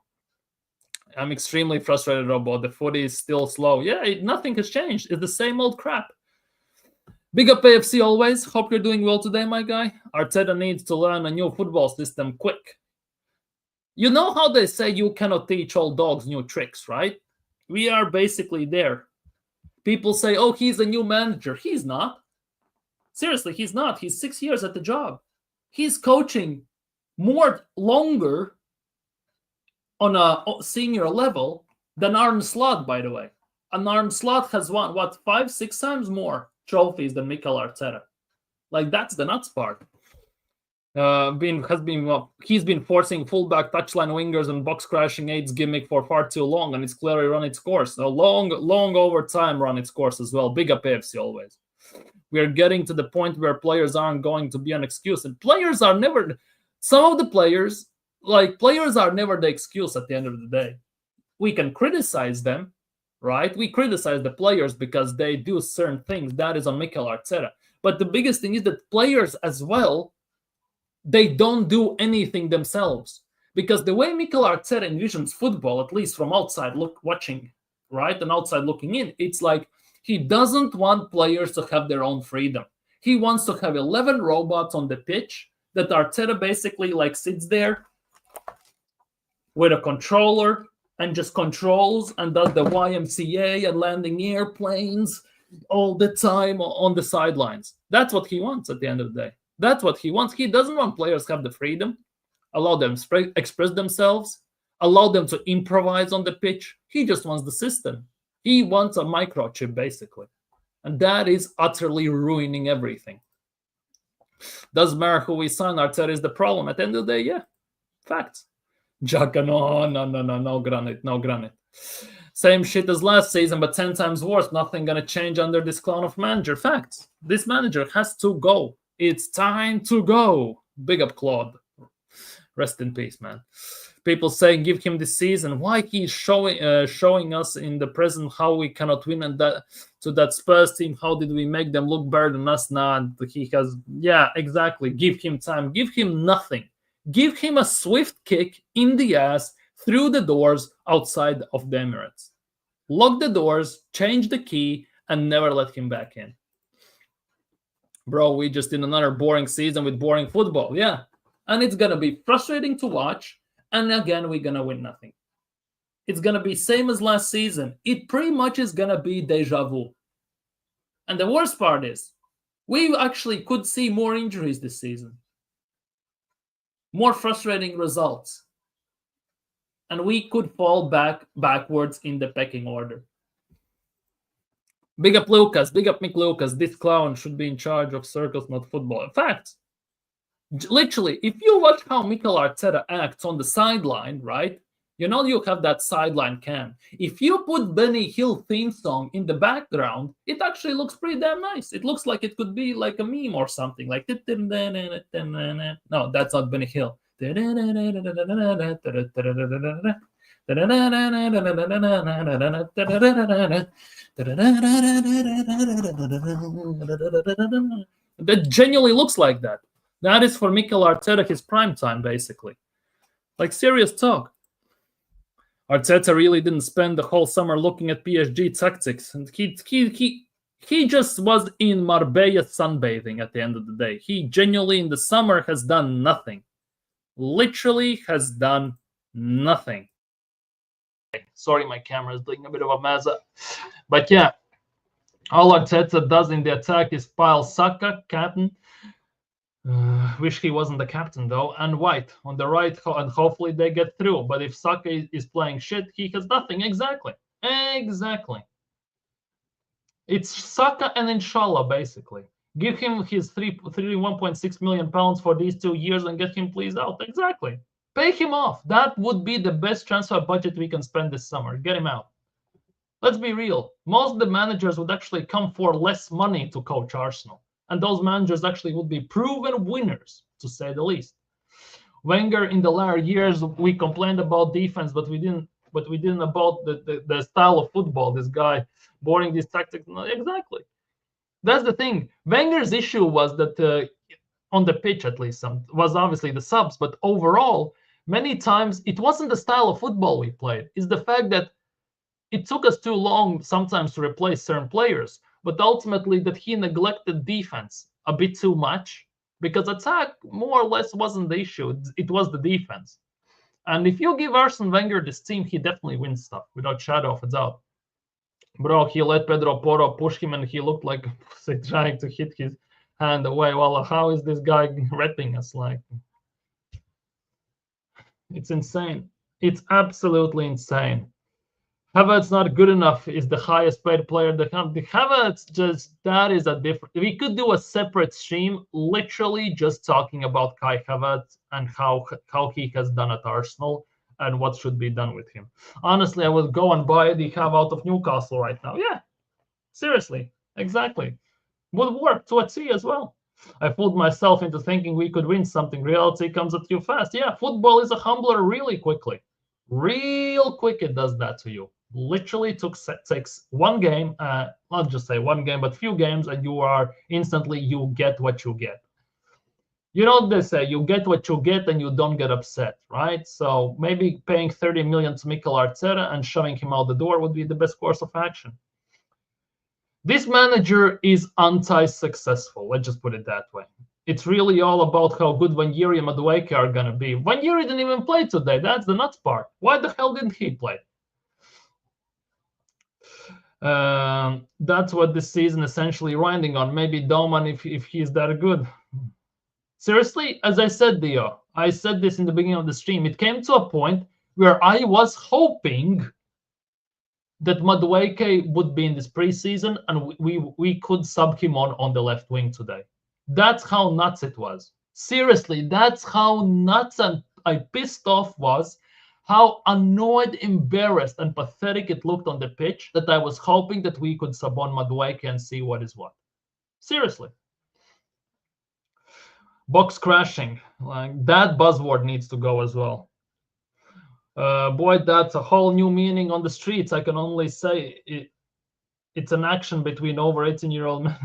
I'm extremely frustrated about the footy is still slow. Yeah, nothing has changed. It's the same old crap. Big up AFC always. Hope you're doing well today, my guy. Arteta needs to learn a new football system quick. You know how they say you cannot teach old dogs new tricks, right? We are basically there. People say, oh, he's a new manager. He's not. Seriously, he's not. He's 6 years at the job. He's coaching longer on a senior level than Arne Slot, by the way. And Arne Slot has won, 5-6 times more trophies than Mikel Arteta. Like, that's the nuts part. He's been forcing fullback touchline wingers and box crashing aids gimmick for far too long, and it's clearly run its course. A long overtime run its course as well. Big up AFC always. We are getting to the point where players aren't going to be an excuse, and players are never. Some of the players are never the excuse at the end of the day. We can criticize them, right? We criticize the players because they do certain things. That is on Mikel Arteta. But the biggest thing is that players as well, they don't do anything themselves. Because the way Mikel Arteta envisions football, at least from outside watching, right, and outside looking in, it's like he doesn't want players to have their own freedom. He wants to have 11 robots on the pitch that Arteta basically sits there with a controller and just controls and does the YMCA and landing airplanes all the time on the sidelines. That's what he wants at the end of the day. That's what he wants. He doesn't want players to have the freedom, allow them to express themselves, allow them to improvise on the pitch. He just wants the system. He wants a microchip, basically. And that is utterly ruining everything. Doesn't matter who we sign, Arteta is the problem. At the end of the day, yeah, facts. Xhaka, no granite. Same shit as last season, but 10 times worse. Nothing gonna change under this clown of manager. Facts. This manager has to go. It's time to go. Big up Claude. Rest in peace, man. People saying give him this season. Why he's showing us in the present how we cannot win, and that to that Spurs team, how did we make them look better than us now? And he has, yeah, exactly. Give him time. Give him nothing. Give him a swift kick in the ass through the doors outside of the Emirates. Lock the doors, change the key, and never let him back in. Bro, we just did another boring season with boring football. Yeah. And it's going to be frustrating to watch. And again, we're going to win nothing. It's going to be same as last season. It pretty much is going to be deja vu. And the worst part is, we actually could see more injuries this season. More frustrating results. And we could fall backwards in the pecking order. Big up Lucas. Big up Mick Lucas. This clown should be in charge of circles, not football. In fact, literally, if you watch how Mikel Arteta acts on the sideline, right? You know you have that sideline cam. If you put Benny Hill theme song in the background, it actually looks pretty damn nice. It looks like it could be like a meme or something. Like, no, that's not Benny Hill. That genuinely looks like that. That is for Mikel Arteta, his prime time, basically. Like, serious talk. Arteta really didn't spend the whole summer looking at PSG tactics. And he just was in Marbella sunbathing at the end of the day. He genuinely, in the summer, has done nothing. Literally has done Nothing. Sorry, my camera is doing a bit of a mess. But yeah, all Arteta does in the attack is pile Saka, captain. Wish he wasn't the captain though, and White on the right, and hopefully they get through. But if Saka is playing shit, he has nothing. Exactly. It's Saka and Inshallah basically. Give him his 1.6 million pounds for these 2 years and get him pleased out. Exactly. Pay him off. That would be the best transfer budget we can spend this summer. Get him out. Let's be real. Most of the managers would actually come for less money to coach Arsenal. And those managers actually would be proven winners, to say the least. Wenger, in the latter years, we complained about defense, but we didn't about the style of football. This guy, boring these tactics. No, exactly. That's the thing. Wenger's issue was that on the pitch, at least, was obviously the subs, but overall, many times it wasn't the style of football we played. It's the fact that it took us too long sometimes to replace certain players, but ultimately that he neglected defense a bit too much, because attack more or less wasn't the issue. It was the defense. And if you give Arsene Wenger this team, he definitely wins stuff without shadow of a doubt. Bro, he let Pedro Porro push him and he looked like trying to hit his hand away. Well, how is this guy repping us? Like, it's insane. It's absolutely insane. Havertz not good enough is the highest paid player. The Havertz, just that is a different. We could do a separate stream, literally just talking about Kai Havertz and how he has done at Arsenal and what should be done with him. Honestly, I would go and buy the Hav out of Newcastle right now. Yeah, seriously, exactly. Would work to a T as well. I fooled myself into thinking we could win something. Reality comes at you fast. Yeah, football is a humbler really quickly. Real quick, it does that to you. Literally takes one game, not just say one game, but few games, and you are instantly, you get what you get. You know what they say, you get what you get and you don't get upset, right? So maybe paying 30 million to Mikel Arteta and shoving him out the door would be the best course of action. This manager is anti-successful, let's just put it that way. It's really all about how good Wanyeri and Madueke are going to be. Wanyeri didn't even play today. That's the nuts part. Why the hell didn't he play? That's what this season essentially riding on. Maybe Doman if he's that good. Seriously, as I said, Dio, I said this in the beginning of the stream. It came to a point where I was hoping that Madueke would be in this preseason and we could sub him on the left wing today. That's how nuts it was. Seriously, that's how nuts and I pissed off was. How annoyed, embarrassed, and pathetic it looked on the pitch that I was hoping that we could sub on Madueke and see what is what. Seriously. Box crashing. Like, that buzzword needs to go as well. Boy, that's a whole new meaning on the streets. I can only say it's an action between over 18-year-old men.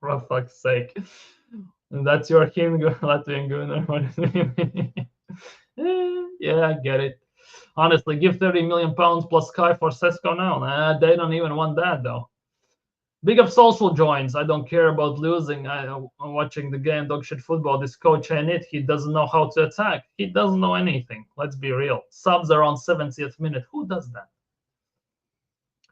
For fuck's sake. That's your hymn, Latvian Gunnar. Yeah, I get it. Honestly, give 30 million pounds plus Kai for Sesko now. They don't even want that, though. Big up social joins. I don't care about losing. I'm watching the game, dog shit football. This coach ain't it. He doesn't know how to attack. He doesn't know anything. Let's be real. Subs are on 70th minute. Who does that?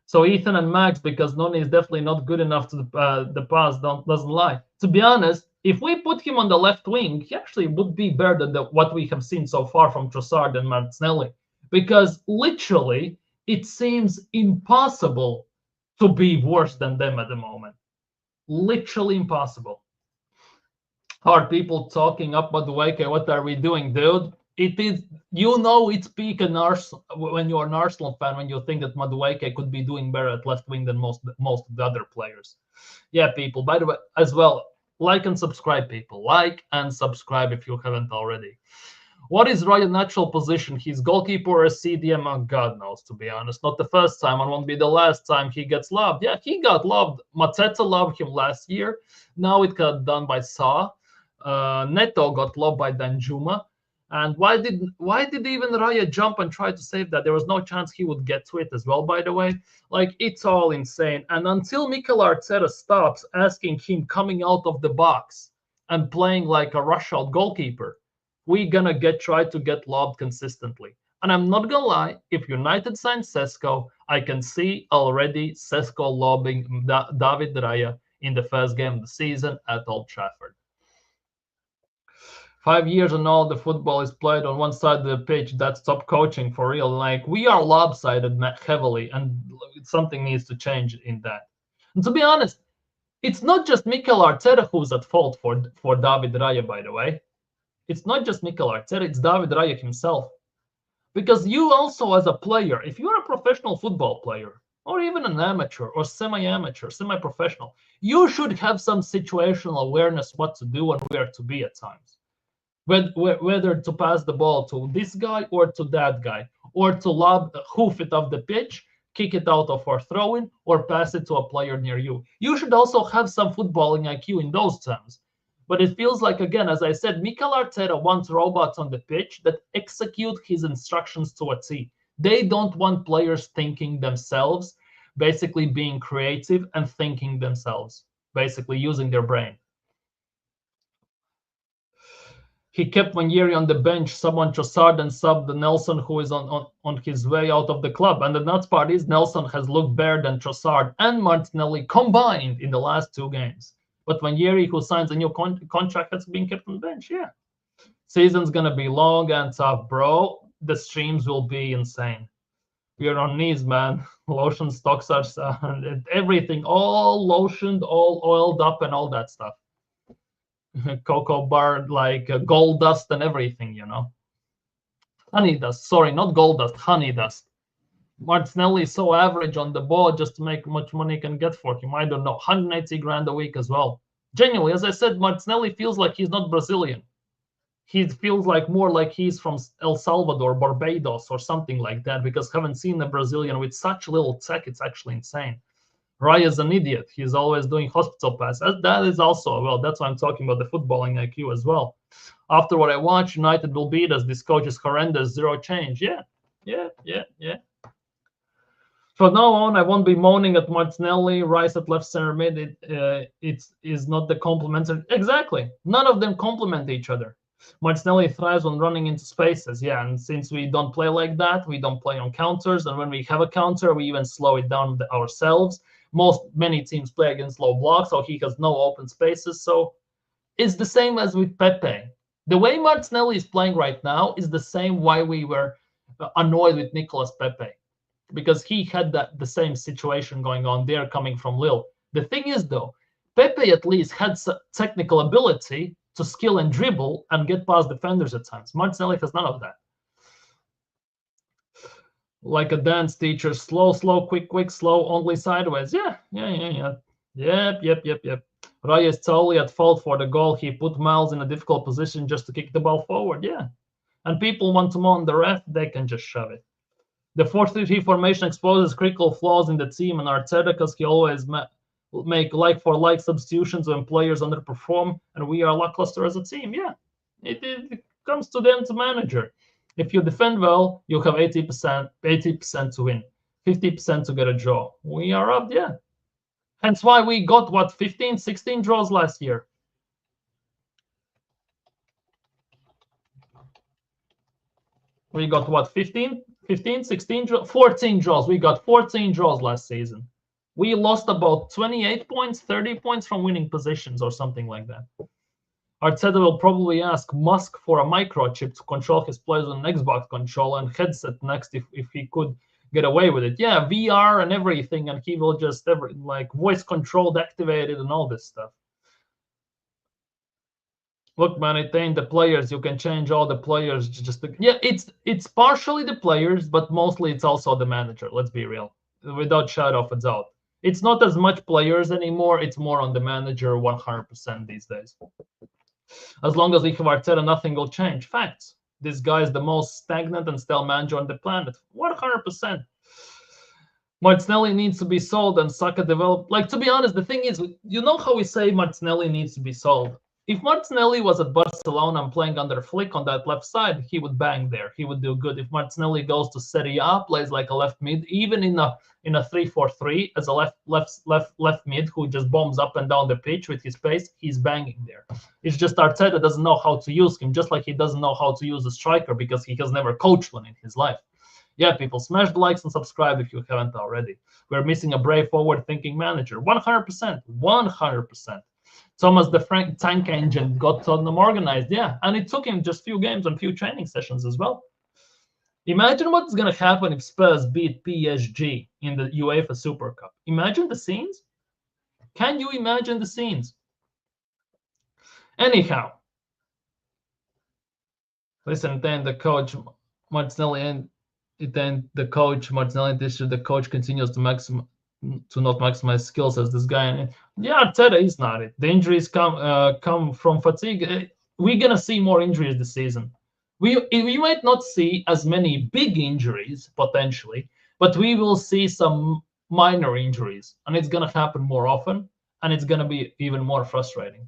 So Ethan and Max, because Noni is definitely not good enough to the pass, doesn't lie. To be honest, if we put him on the left wing, he actually would be better than what we have seen so far from Trossard and Martinelli. Because literally, it seems impossible to be worse than them at the moment. Literally impossible. Are people talking up Madueke? What are we doing, dude? It is, it's peak in Arsenal when you're an Arsenal fan, when you think that Madueke could be doing better at left wing than most of the other players. Yeah, people, by the way, as well, like and subscribe, people. Like and subscribe if you haven't already. What is Ryan's natural position? He's goalkeeper or a CDM? Oh, God knows, to be honest. Not the first time and won't be the last time he gets loved. Yeah, he got loved. Mateta loved him last year. Now it got done by Sa. Neto got loved by Danjuma. And why did even Raya jump and try to save that? There was no chance he would get to it as well, by the way. Like, it's all insane. And until Mikel Arteta stops asking him coming out of the box, and playing like a rush-out goalkeeper, we're gonna try to get lobbed consistently. And I'm not gonna lie, if United sign Sesko, I can see already Sesko lobbing David Raya in the first game of the season at Old Trafford. 5 years and all the football is played on one side of the pitch. That's top coaching for real. Like, we are lopsided heavily, and something needs to change in that. And to be honest, it's not just Mikel Arteta who's at fault for David Raya, by the way. It's not just Mikel Arteta, it's David Raya himself. Because you also, as a player, if you're a professional football player, or even an amateur, or semi-amateur, semi-professional, you should have some situational awareness what to do and where to be at times. Whether to pass the ball to this guy or to that guy, or to hoof it off the pitch, kick it out of our throw-in, or pass it to a player near you. You should also have some footballing IQ in those terms. But it feels like, again, as I said, Mikel Arteta wants robots on the pitch that execute his instructions to a T. They don't want players thinking themselves, basically being creative and thinking themselves, basically using their brain. He kept Ranieri on the bench, someone Trossard, and subbed Nelson, who is on his way out of the club. And the nuts part is Nelson has looked better than Trossard and Martinelli combined in the last 2 games. But Ranieri, who signs a new contract, has been kept on the bench. Yeah. Season's going to be long and tough, bro. The streams will be insane. We are on knees, man. Lotion stocks are everything, all lotioned, all oiled up, and all that stuff. Cocoa bar, like gold dust and everything, you know. Honey dust. Sorry, not gold dust, honey dust. Martinelli is so average on the ball just to make how much money can get for him. I don't know. 180 grand a week as well. Genuinely, as I said, Martinelli feels like he's not Brazilian. He feels like more like he's from El Salvador, Barbados, or something like that, because I haven't seen a Brazilian with such little tech. It's actually insane. Raya's an idiot. He's always doing hospital pass. That is also, well, that's why I'm talking about the footballing IQ as well. After what I watch, United will beat us. This coach is horrendous. Zero change. Yeah. From now on, I won't be moaning at Martinelli, Rice at left center mid. It is not the complementary. Exactly. None of them complement each other. Martinelli thrives on running into spaces. Yeah, and since we don't play like that, we don't play on counters. And when we have a counter, we even slow it down ourselves. Many teams play against low blocks, so he has no open spaces. So it's the same as with Pepe. The way Martinelli is playing right now is the same why we were annoyed with Nicolas Pepe, because he had the same situation going on there coming from Lille. The thing is, though, Pepe at least had technical ability to skill and dribble and get past defenders at times. Martinelli has none of that. Like a dance teacher, slow, quick, slow, only sideways. Yeah. Yep. Raya is totally at fault for the goal. He put Miles in a difficult position just to kick the ball forward. Yeah. And people want to moan the ref, they can just shove it. The 4-3-3 formation exposes critical flaws in the team, and Arteta, because he always make like-for-like substitutions when players underperform, and we are lackluster as a team. Yeah, it comes to them to manager. If you defend well, you have 80% to win, 50% to get a draw. We are up, yeah. Hence why we got, 15, 16 draws last year. We got 15, 16, 14 draws. We got 14 draws last season. We lost about 28 points, 30 points from winning positions or something like that. Arteta will probably ask Musk for a microchip to control his players on an Xbox controller and headset next if he could get away with it. Yeah, VR and everything, and he will just voice controlled, activated, and all this stuff. Look, man, it ain't the players. You can change all the players. It's partially the players, but mostly it's also the manager. Let's be real, without shadow of a doubt. It's not as much players anymore. It's more on the manager 100% these days. As long as we have Arteta, nothing will change. Facts. This guy is the most stagnant and stale manager on the planet. 100%. Martinelli needs to be sold and Saka developed. To be honest, the thing is, you know how we say Martinelli needs to be sold? If Martinelli was at Barcelona and playing under Flick on that left side, he would bang there. He would do good. If Martinelli goes to Serie A, plays like a left mid, even in a 3-4-3 as a left mid who just bombs up and down the pitch with his pace, he's banging there. It's just Arteta doesn't know how to use him, just like he doesn't know how to use a striker because he has never coached one in his life. Yeah, people, smash the likes and subscribe if you haven't already. We're missing a brave, forward-thinking manager. 100%. 100%. Thomas the Frank tank engine got Tottenham organized, yeah, and it took him just few games and few training sessions as well. Imagine what's going to happen if Spurs beat PSG in the UEFA Super Cup. Imagine the scenes. Can you imagine the scenes? Anyhow, listen, then the coach Martinelli and then the coach Martinelli issued the coach continues to not maximize skills as this guy. Yeah, Arteta is not it. The injuries come from fatigue. We're gonna see more injuries this season. We might not see as many big injuries potentially, but we will see some minor injuries, and it's gonna happen more often, and it's gonna be even more frustrating.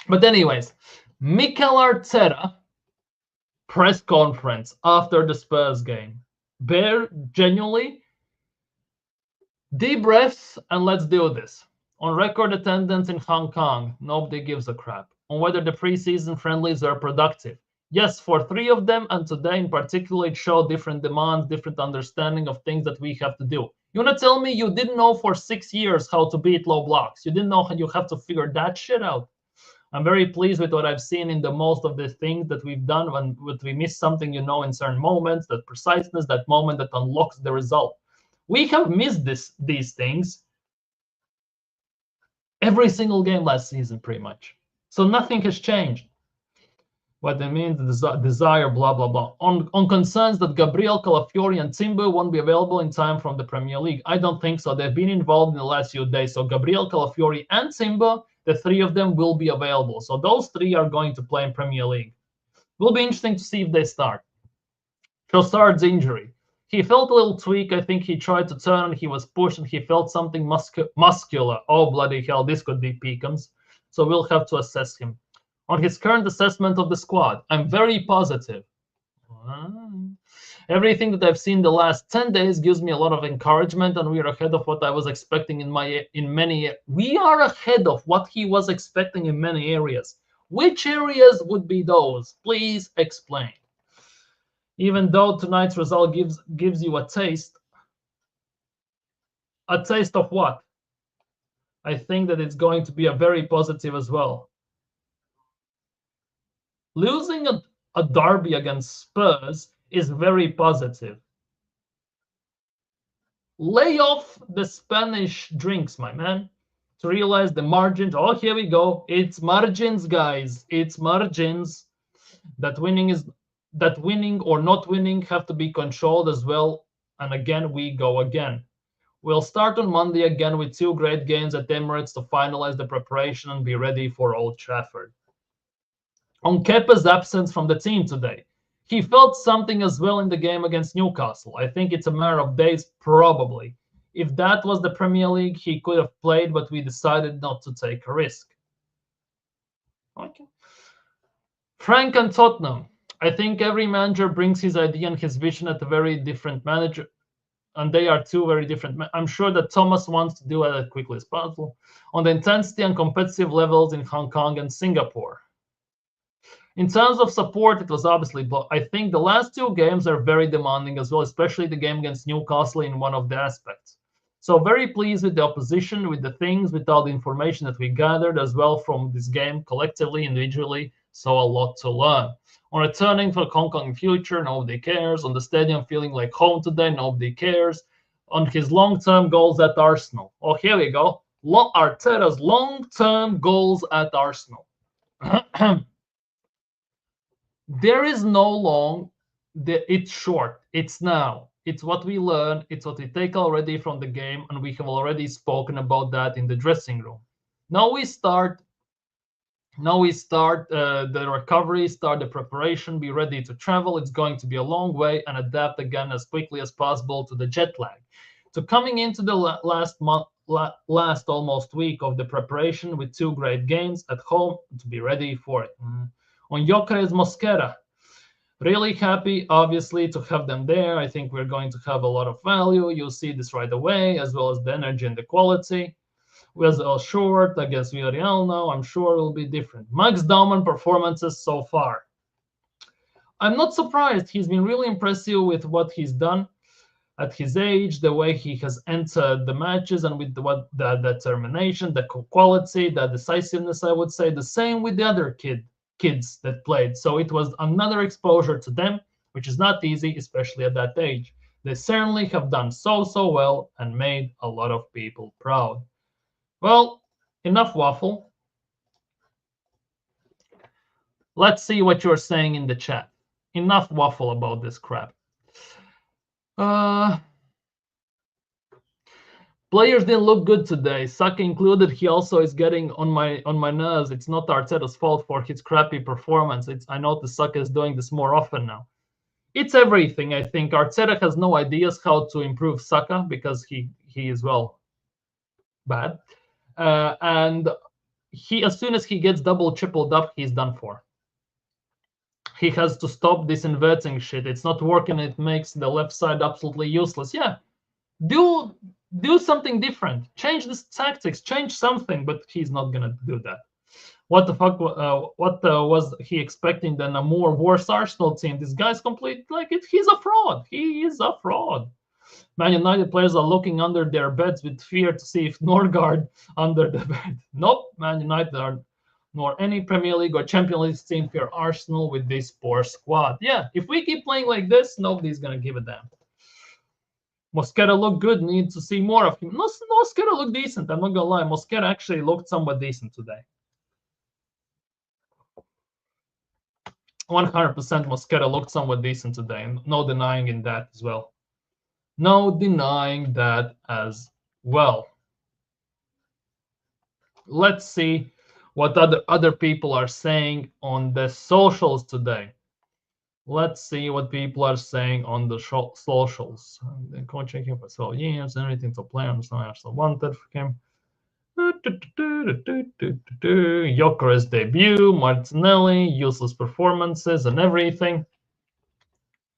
But anyways, Mikel Arteta press conference after the Spurs game. Bear genuinely. Deep breaths and let's do this. On record attendance in Hong Kong, nobody gives a crap. On whether the preseason friendlies are productive. Yes, for 3 of them, and today in particular, it showed different demands, different understanding of things that we have to do. You want to tell me you didn't know for 6 years how to beat low blocks? You didn't know how you have to figure that shit out? I'm very pleased with what I've seen in the most of the things that we've done when we miss something, in certain moments, that preciseness, that moment that unlocks the result. We have missed these things every single game last season, pretty much. So nothing has changed. What it means, desire, blah, blah, blah. On concerns that Gabriel Calafiori and Timber won't be available in time from the Premier League. I don't think so. They've been involved in the last few days. So Gabriel Calafiori and Timber, the 3 of them will be available. So those 3 are going to play in Premier League. Will be interesting to see if they start. Trossard's injury. He felt a little tweak. I think he tried to turn and he was pushed and he felt something muscular. Oh, bloody hell, this could be Peakums. So we'll have to assess him. On his current assessment of the squad, I'm very positive. Everything that I've seen the last 10 days gives me a lot of encouragement, and we are ahead of what I was expecting in many. We are ahead of what he was expecting in many areas. Which areas would be those? Please explain. Even though tonight's result gives you a taste of what? I think that it's going to be a very positive as well. Losing a derby against Spurs is very positive. Lay off the Spanish drinks, my man, to realize the margins. Oh, here we go. It's margins, guys. It's margins. That winning or not winning have to be controlled as well. And again, we go again. We'll start on Monday again with 2 great games at Emirates to finalize the preparation and be ready for Old Trafford. On Kepa's absence from the team today, he felt something as well in the game against Newcastle. I think it's a matter of days, probably. If that was the Premier League, he could have played, but we decided not to take a risk. Okay. Frank and Tottenham. I think every manager brings his idea and his vision at a very different manager, and they are 2 very different. I'm sure that Thomas wants to do it as quickly as possible. On the intensity and competitive levels in Hong Kong and Singapore. In terms of support, it was obviously, I think the last 2 games are very demanding as well, especially the game against Newcastle in one of the aspects. So very pleased with the opposition, with the things, with all the information that we gathered as well from this game collectively, individually. So a lot to learn. On returning for Hong Kong future, nobody cares. On the stadium feeling like home today, nobody cares. On his long-term goals at Arsenal. Oh, here we go. Arteta's long-term goals at Arsenal. There is no long, it's short, it's now. It's what we learn, it's what we take already from the game, and we have already spoken about that in the dressing room. Now we start the recovery, start the preparation, be ready to travel. It's going to be a long way and adapt again as quickly as possible to the jet lag. to coming into the last almost week of the preparation with 2 great games at home to be ready for it. On Gyökeres Mosquera, really happy, obviously, to have them there. I think we're going to have a lot of value. You'll see this right away, as well as the energy and the quality. With a short against Villarreal now, I'm sure it will be different. Max Dauman performances so far. I'm not surprised. He's been really impressive with what he's done at his age, the way he has entered the matches, and with the determination, the quality, the decisiveness, I would say. The same with the other kids that played. So it was another exposure to them, which is not easy, especially at that age. They certainly have done so well and made a lot of people proud. Well, enough waffle. Let's see what you're saying in the chat. Enough waffle about this crap. Players didn't look good today, Saka included. He also is getting on my nerves. It's not Arteta's fault for his crappy performance. I notice Saka is doing this more often now. It's everything, I think. Arteta has no ideas how to improve Saka because he is, well, bad. And he, as soon as he gets double, tripled up, he's done for. He has to stop this inverting shit. It's not working. It makes the left side absolutely useless. Yeah, do something different. Change the tactics. Change something. But he's not gonna do that. What the fuck? What was he expecting then? A more worse Arsenal team? This guy's complete like it. He's a fraud. He is a fraud. Man United players are looking under their beds with fear to see if Norgard under the bed. Nope, Man United are nor any Premier League or Champions League team fear Arsenal with this poor squad. Yeah, if we keep playing like this, nobody's gonna give a damn. Mosquera looked good. Need to see more of him. No, Mosquera looked decent. I'm not gonna lie. Mosquera actually looked somewhat decent today. 100% Mosquera looked somewhat decent today. And no denying in that as well. No denying that as well. Let's see what other people are saying on the socials today. Let's see what people are saying on the socials. The coaching him for 12 years, everything to play on, so Arsenal wanted for him. Gyökeres debut, Martinelli, useless performances and everything.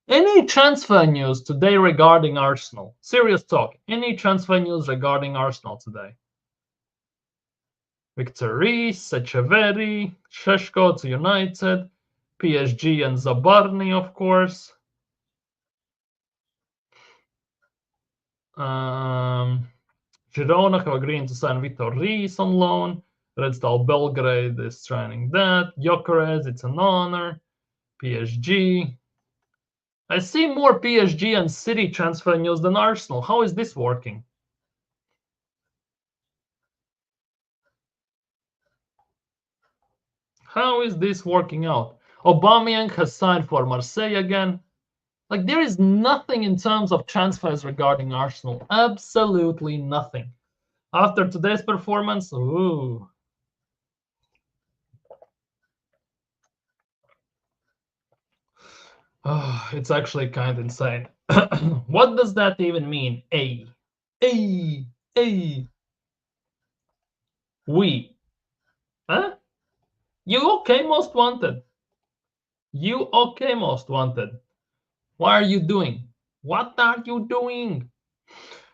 Any transfer news today regarding Arsenal? Serious talk. Any transfer news regarding Arsenal today? Victor Rees, Echeverri, Šeško to United, PSG and Zabarny, of course. Girona have agreed to sign Victor Rees on loan. Red Star Belgrade is training that. Gyökeres, it's an honor. PSG. I see more PSG and City transfer news than Arsenal. How is this working? How is this working out? Aubameyang has signed for Marseille again. Like, there is nothing in terms of transfers regarding Arsenal. Absolutely nothing. After today's performance, ooh. Oh, it's actually kind of insane. What does that even mean? We. Huh? You okay, most wanted? You okay, most wanted? What are you doing? What are you doing?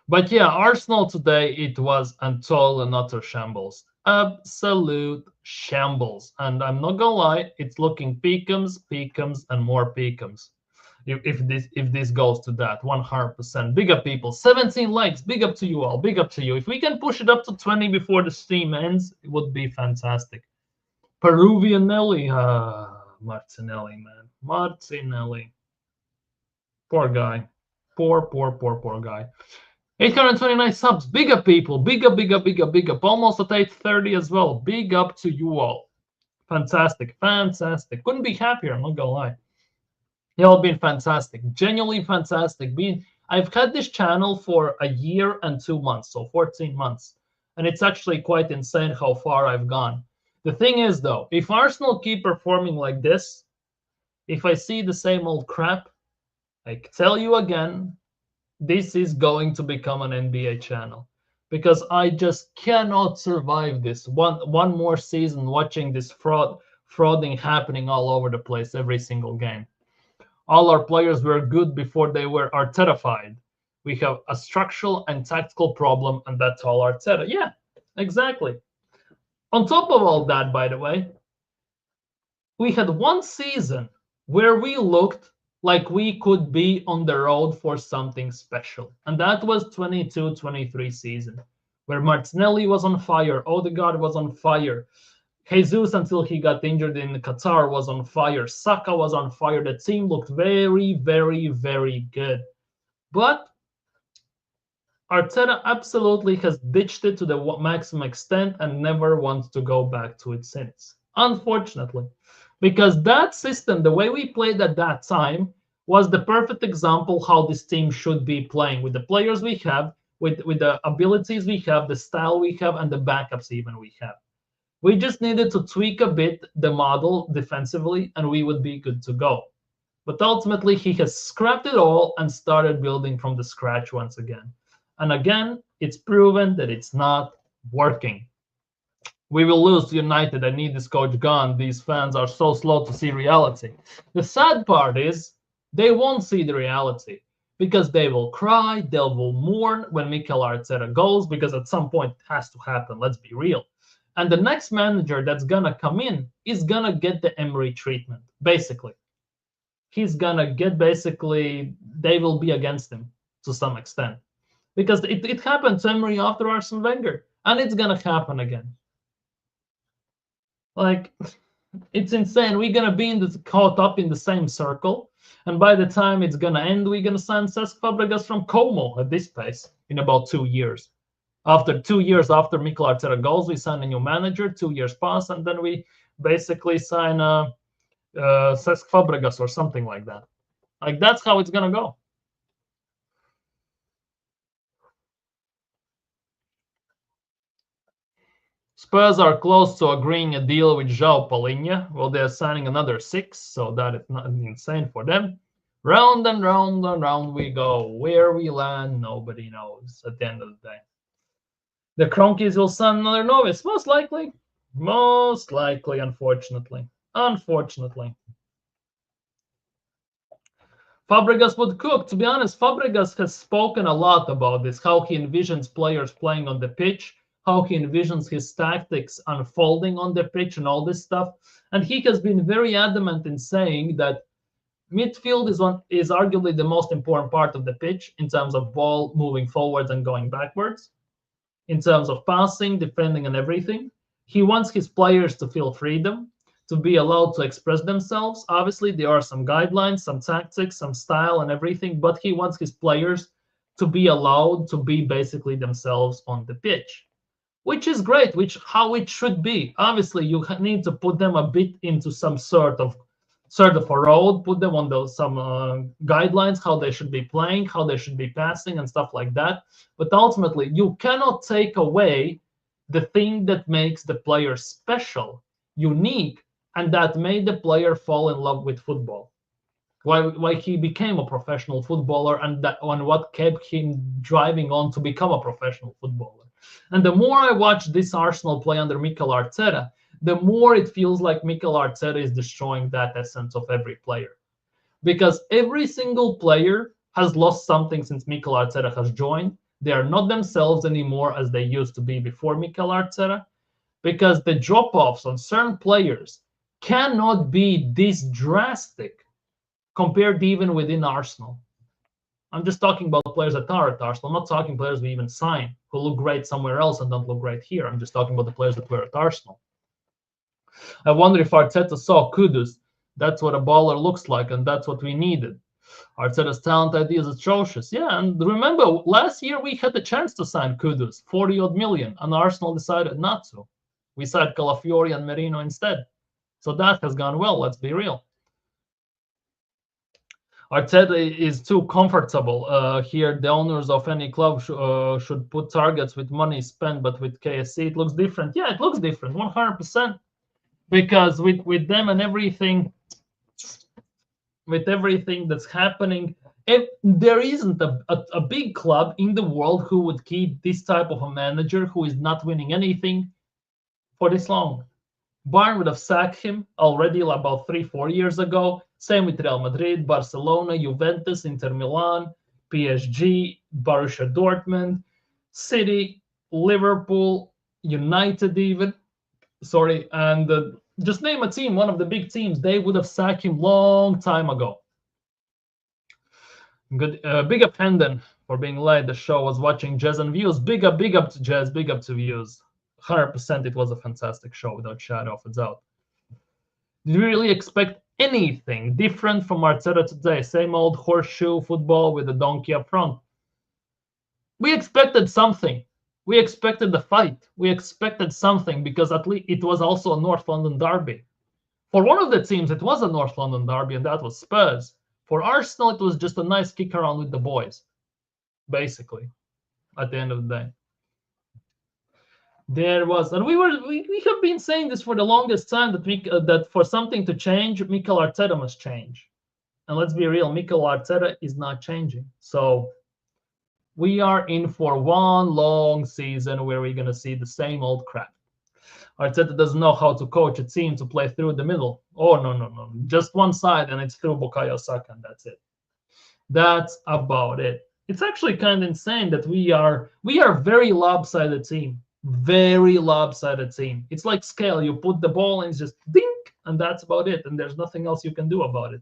But yeah, Arsenal today, it was a total and utter shambles. Absolute shambles. And I'm not gonna lie, it's looking peakums, and more peakums. If this goes to that, 100%. Big up, people. 17 likes. Big up to you all. Big up to you. If we can push it up to 20 before the stream ends, it would be fantastic. Peruvian Nelly. Martinelli, man. Martinelli. Poor guy. Poor guy. 829 subs. Big up, people. Big up. Almost at 830 as well. Big up to you all. Fantastic. Couldn't be happier, I'm not gonna lie. Y'all been fantastic. Genuinely fantastic. I've had this channel for a year and 2 months, so 14 months. And it's actually quite insane how far I've gone. The thing is, though, if Arsenal keep performing like this, if I see the same old crap, I tell you again, this is going to become an NBA channel, because I just cannot survive this one more season watching this frauding happening all over the place every single game. All our players were good before they were Arteta-fied. We have a structural and tactical problem, and that's all Arteta. Yeah, exactly. On top of all that, by the way, we had one season where we looked like we could be on the road for something special. And that was 22-23 season, where Martinelli was on fire, Odegaard was on fire, Jesus, until he got injured in Qatar, was on fire, Saka was on fire. The team looked very, very, very good. But Arteta absolutely has ditched it to the maximum extent and never wants to go back to it since, unfortunately. Because that system, the way we played at that time, was the perfect example how this team should be playing, with the players we have, with the abilities we have, the style we have, and the backups even we have. We just needed to tweak a bit the model defensively, and we would be good to go. But ultimately, he has scrapped it all and started building from the scratch once again. And again, it's proven that it's not working. We will lose to United. I need this coach gone. These fans are so slow to see reality. The sad part is they won't see the reality, because they will cry, they will mourn when Mikel Arteta goes, because at some point it has to happen. Let's be real. And the next manager that's going to come in is going to get the Emery treatment, basically. He's going to get they will be against him to some extent. Because it happened to Emery after Arsene Wenger, and it's going to happen again. Like, it's insane. We're going to be caught up in the same circle, and by the time it's going to end, we're going to sign Cesc Fabregas from Como at this pace in about 2 years. After 2 years after Mikel Arteta goes, we sign a new manager, 2 years pass, and then we basically sign Cesc Fabregas or something like that. Like, that's how it's going to go. Spurs are close to agreeing a deal with João Palhinha. Well, they're signing another 6, so that is not insane for them. Round and round and round we go. Where we land, nobody knows at the end of the day. The Cronkies will sign another novice, most likely. Most likely, unfortunately. Unfortunately. Fabregas would cook. To be honest, Fabregas has spoken a lot about this, how he envisions players playing on the pitch, how he envisions his tactics unfolding on the pitch and all this stuff. And he has been very adamant in saying that midfield is arguably the most important part of the pitch in terms of ball moving forwards and going backwards, in terms of passing, defending, and everything. He wants his players to feel freedom, to be allowed to express themselves. Obviously, there are some guidelines, some tactics, some style, and everything, but he wants his players to be allowed to be basically themselves on the pitch, which is great, how it should be. Obviously, you need to put them a bit into some sort of a road, put them on some guidelines, how they should be playing, how they should be passing, and stuff like that. But ultimately, you cannot take away the thing that makes the player special, unique, and that made the player fall in love with football. Why he became a professional footballer, and what kept him driving on to become a professional footballer. And the more I watch this Arsenal play under Mikel Arteta, the more it feels like Mikel Arteta is destroying that essence of every player. Because every single player has lost something since Mikel Arteta has joined. They are not themselves anymore as they used to be before Mikel Arteta, because the drop-offs on certain players cannot be this drastic compared even within Arsenal. I'm just talking about players that are at Arsenal. I'm not talking players we even sign who look great somewhere else and don't look great here. I'm just talking about the players that were at Arsenal. I wonder if Arteta saw Kudus. That's what a baller looks like, and that's what we needed. Arteta's talent idea is atrocious. Yeah, and remember, last year we had the chance to sign Kudus, 40-odd million, and Arsenal decided not to. We signed Calafiori and Merino instead. So that has gone well, let's be real. Arteta is too comfortable. Here, the owners of any club should put targets with money spent, but with KSC, it looks different. Yeah, it looks different, 100%. Because with them and everything, with everything that's happening. If there isn't a big club in the world who would keep this type of a manager who is not winning anything for this long. Bayern would have sacked him already about 3-4 years ago. Same with Real Madrid, Barcelona, Juventus, Inter Milan, PSG, Borussia Dortmund, City, Liverpool, United even. Sorry, and just name a team, one of the big teams. They would have sacked him long time ago. Good, big up Hendon for being late. The show was watching Jazz and Views. Big up to Jazz, big up to Views. 100% it was a fantastic show without shadow of a doubt. Did we really expect anything different from Arteta today? Same old horseshoe football with a donkey up front. We expected something. We expected the fight. We expected something because at least it was also a North London derby. For one of the teams, it was a North London derby, and that was Spurs. For Arsenal, it was just a nice kick around with the boys, basically, at the end of the day. There was, and we have been saying this for the longest time that that for something to change, Mikel Arteta must change. And let's be real, Mikel Arteta is not changing. So we are in for one long season where we're going to see the same old crap. Arteta doesn't know how to coach a team to play through the middle. Oh, no. Just one side, and it's through Bukayo Saka, and that's it. That's about it. It's actually kind of insane that we are very lopsided team. Very lopsided team. It's like scale. You put the ball and it's just dink, and that's about it. And there's nothing else you can do about it.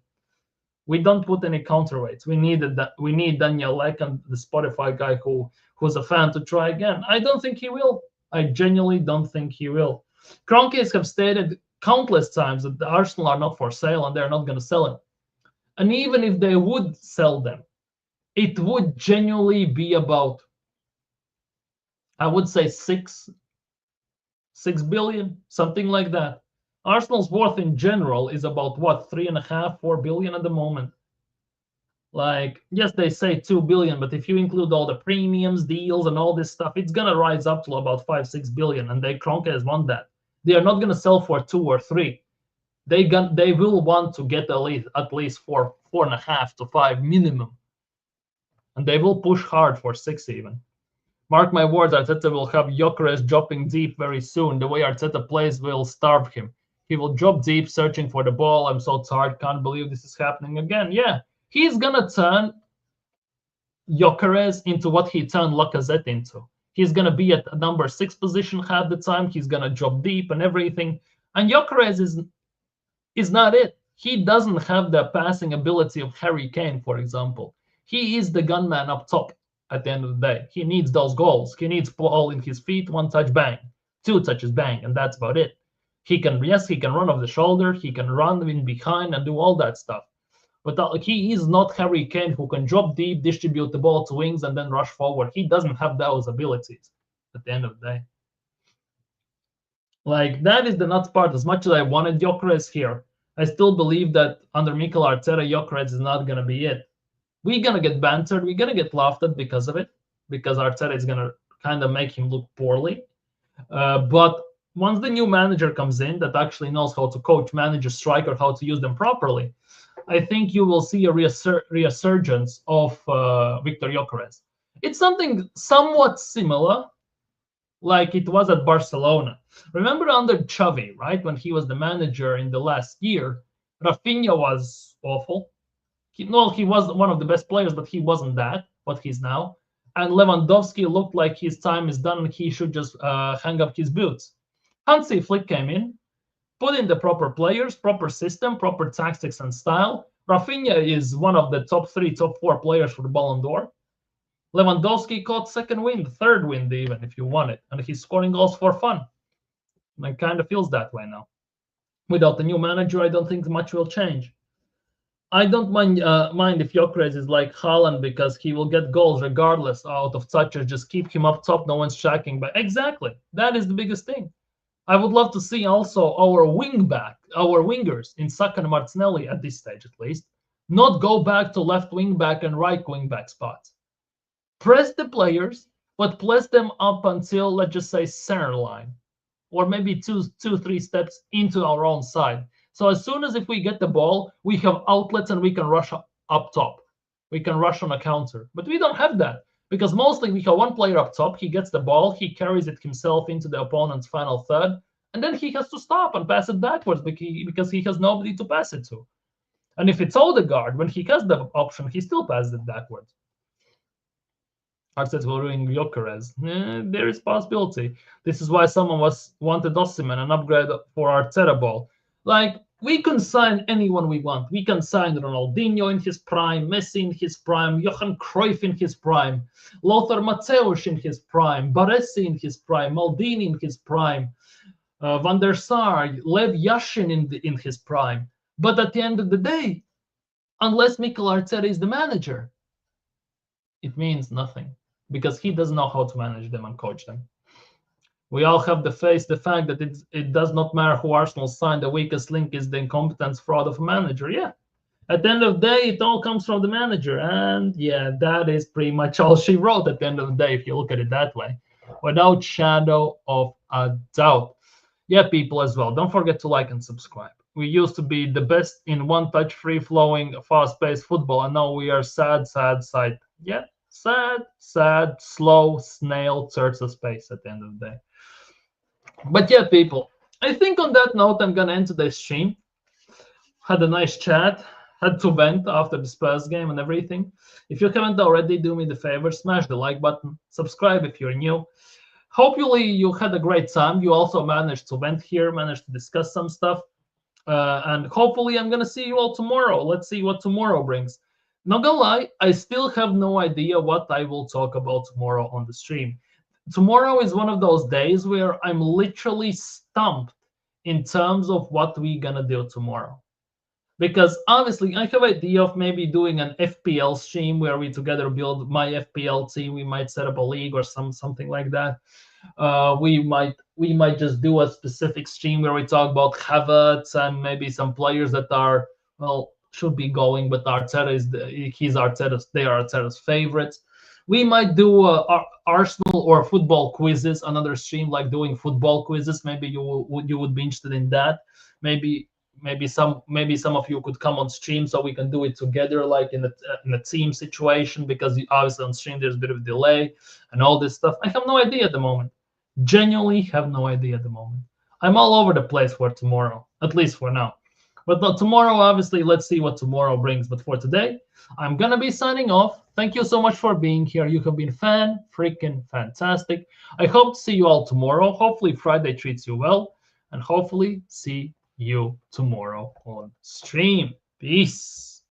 We don't put any counterweights. We need Daniel Ek and the Spotify guy who's a fan to try again. I don't think he will. I genuinely don't think he will. Kroenkes have stated countless times that the Arsenal are not for sale and they're not going to sell him. And even if they would sell them, it would genuinely be about, I would say 6 billion, something like that. Arsenal's worth in general is about what, 3.5, 4 billion at the moment. Like, yes, they say 2 billion, but if you include all the premiums, deals, and all this stuff, it's gonna rise up to about 5-6 billion, and Kroenkes want that. They are not gonna sell for 2 or 3. They will want to get at least 4.5 to 5 minimum, and they will push hard for 6 even. Mark my words, Arteta will have Gyökeres dropping deep very soon. The way Arteta plays will starve him. He will drop deep, searching for the ball. I'm so tired. Can't believe this is happening again. Yeah, he's going to turn Gyökeres into what he turned Lacazette into. He's going to be at a number 6 position half the time. He's going to drop deep and everything. And Gyökeres is not it. He doesn't have the passing ability of Harry Kane, for example. He is the gunman up top. At the end of the day, he needs those goals. He needs ball in his feet, 1 touch, bang, 2 touches, bang, and that's about it. He can run off the shoulder, he can run in behind and do all that stuff. But he is not Harry Kane who can drop deep, distribute the ball to wings, and then rush forward. He doesn't have those abilities at the end of the day. Like, that is the nuts part. As much as I wanted Gyökeres here, I still believe that under Mikel Arteta, Gyökeres is not going to be it. We're going to get bantered. We're going to get laughed at because of it, because Arteta is going to kind of make him look poorly. But once the new manager comes in that actually knows how to coach, manage a striker, how to use them properly, I think you will see a resurgence of Victor Gyökeres. It's something somewhat similar like it was at Barcelona. Remember under Xavi, right? When he was the manager in the last year, Rafinha was awful. He was one of the best players, but he wasn't that, what he's now. And Lewandowski looked like his time is done and he should just hang up his boots. Hansi Flick came in, put in the proper players, proper system, proper tactics and style. Rafinha is one of the top 3, top 4 players for the Ballon d'Or. Lewandowski caught 2nd wind, 3rd wind even, if you want it. And he's scoring goals for fun. And it kind of feels that way now. Without the new manager, I don't think much will change. I don't mind if Gyökeres is like Haaland because he will get goals regardless out of touches. Just keep him up top. No one's checking. But exactly, that is the biggest thing. I would love to see also our wingers in Saka and Martinelli at this stage at least, not go back to left wing back and right wing back spots. Press the players, but press them up until, let's just say, center line, or maybe two, 3 steps into our own side. So as soon as if we get the ball, we have outlets and we can rush up top. We can rush on a counter. But we don't have that because mostly we have one player up top. He gets the ball, he carries it himself into the opponent's final third, and then he has to stop and pass it backwards because he has nobody to pass it to. And if it's Odegaard, when he has the option, he still passes it backwards. Arteta will ruin Gyökeres. There is possibility. This is why someone wanted Osimhen, an upgrade for Arteta ball. Like, we can sign anyone we want. We can sign Ronaldinho in his prime, Messi in his prime, Johan Cruyff in his prime, Lothar Matthäus in his prime, Baresi in his prime, Maldini in his prime, Van der Sar, Lev Yashin in his prime. But at the end of the day, unless Mikel Arteta is the manager, it means nothing because he doesn't know how to manage them and coach them. We all have to face the fact that it does not matter who Arsenal signed. The weakest link is the incompetence fraud of a manager. Yeah. At the end of the day, it all comes from the manager. And yeah, that is pretty much all she wrote at the end of the day, if you look at it that way, without shadow of a doubt. Yeah, people as well, don't forget to like and subscribe. We used to be the best in one-touch, free-flowing, fast-paced football, and now we are sad sight. Yeah, sad, slow snail search of space at the end of the day. But yeah, people, I think on that note, I'm going to end today's stream. Had a nice chat, had to vent after the Spurs game and everything. If you haven't already, do me the favor, smash the like button, subscribe if you're new. Hopefully you had a great time. You also managed to vent here, managed to discuss some stuff. And hopefully I'm going to see you all tomorrow. Let's see what tomorrow brings. Not gonna lie, I still have no idea what I will talk about tomorrow on the stream. Tomorrow is one of those days where I'm literally stumped in terms of what we're going to do tomorrow. Because obviously I have an idea of maybe doing an FPL stream where we together build my FPL team. We might set up a league or something like that. We might just do a specific stream where we talk about Havertz and maybe some players that are, well, should be going, but Arteta they are Arteta's favorites. We might do Arsenal or football quizzes, another stream like doing football quizzes. Maybe you would be interested in that. Maybe some of you could come on stream so we can do it together, like in a team situation, because obviously on stream there's a bit of a delay and all this stuff. I have no idea at the moment. Genuinely have no idea at the moment. I'm all over the place for tomorrow, at least for now. But tomorrow, obviously, let's see what tomorrow brings. But for today, I'm going to be signing off. Thank you so much for being here. You have been freaking fantastic. I hope to see you all tomorrow. Hopefully Friday treats you well. And hopefully see you tomorrow on stream. Peace.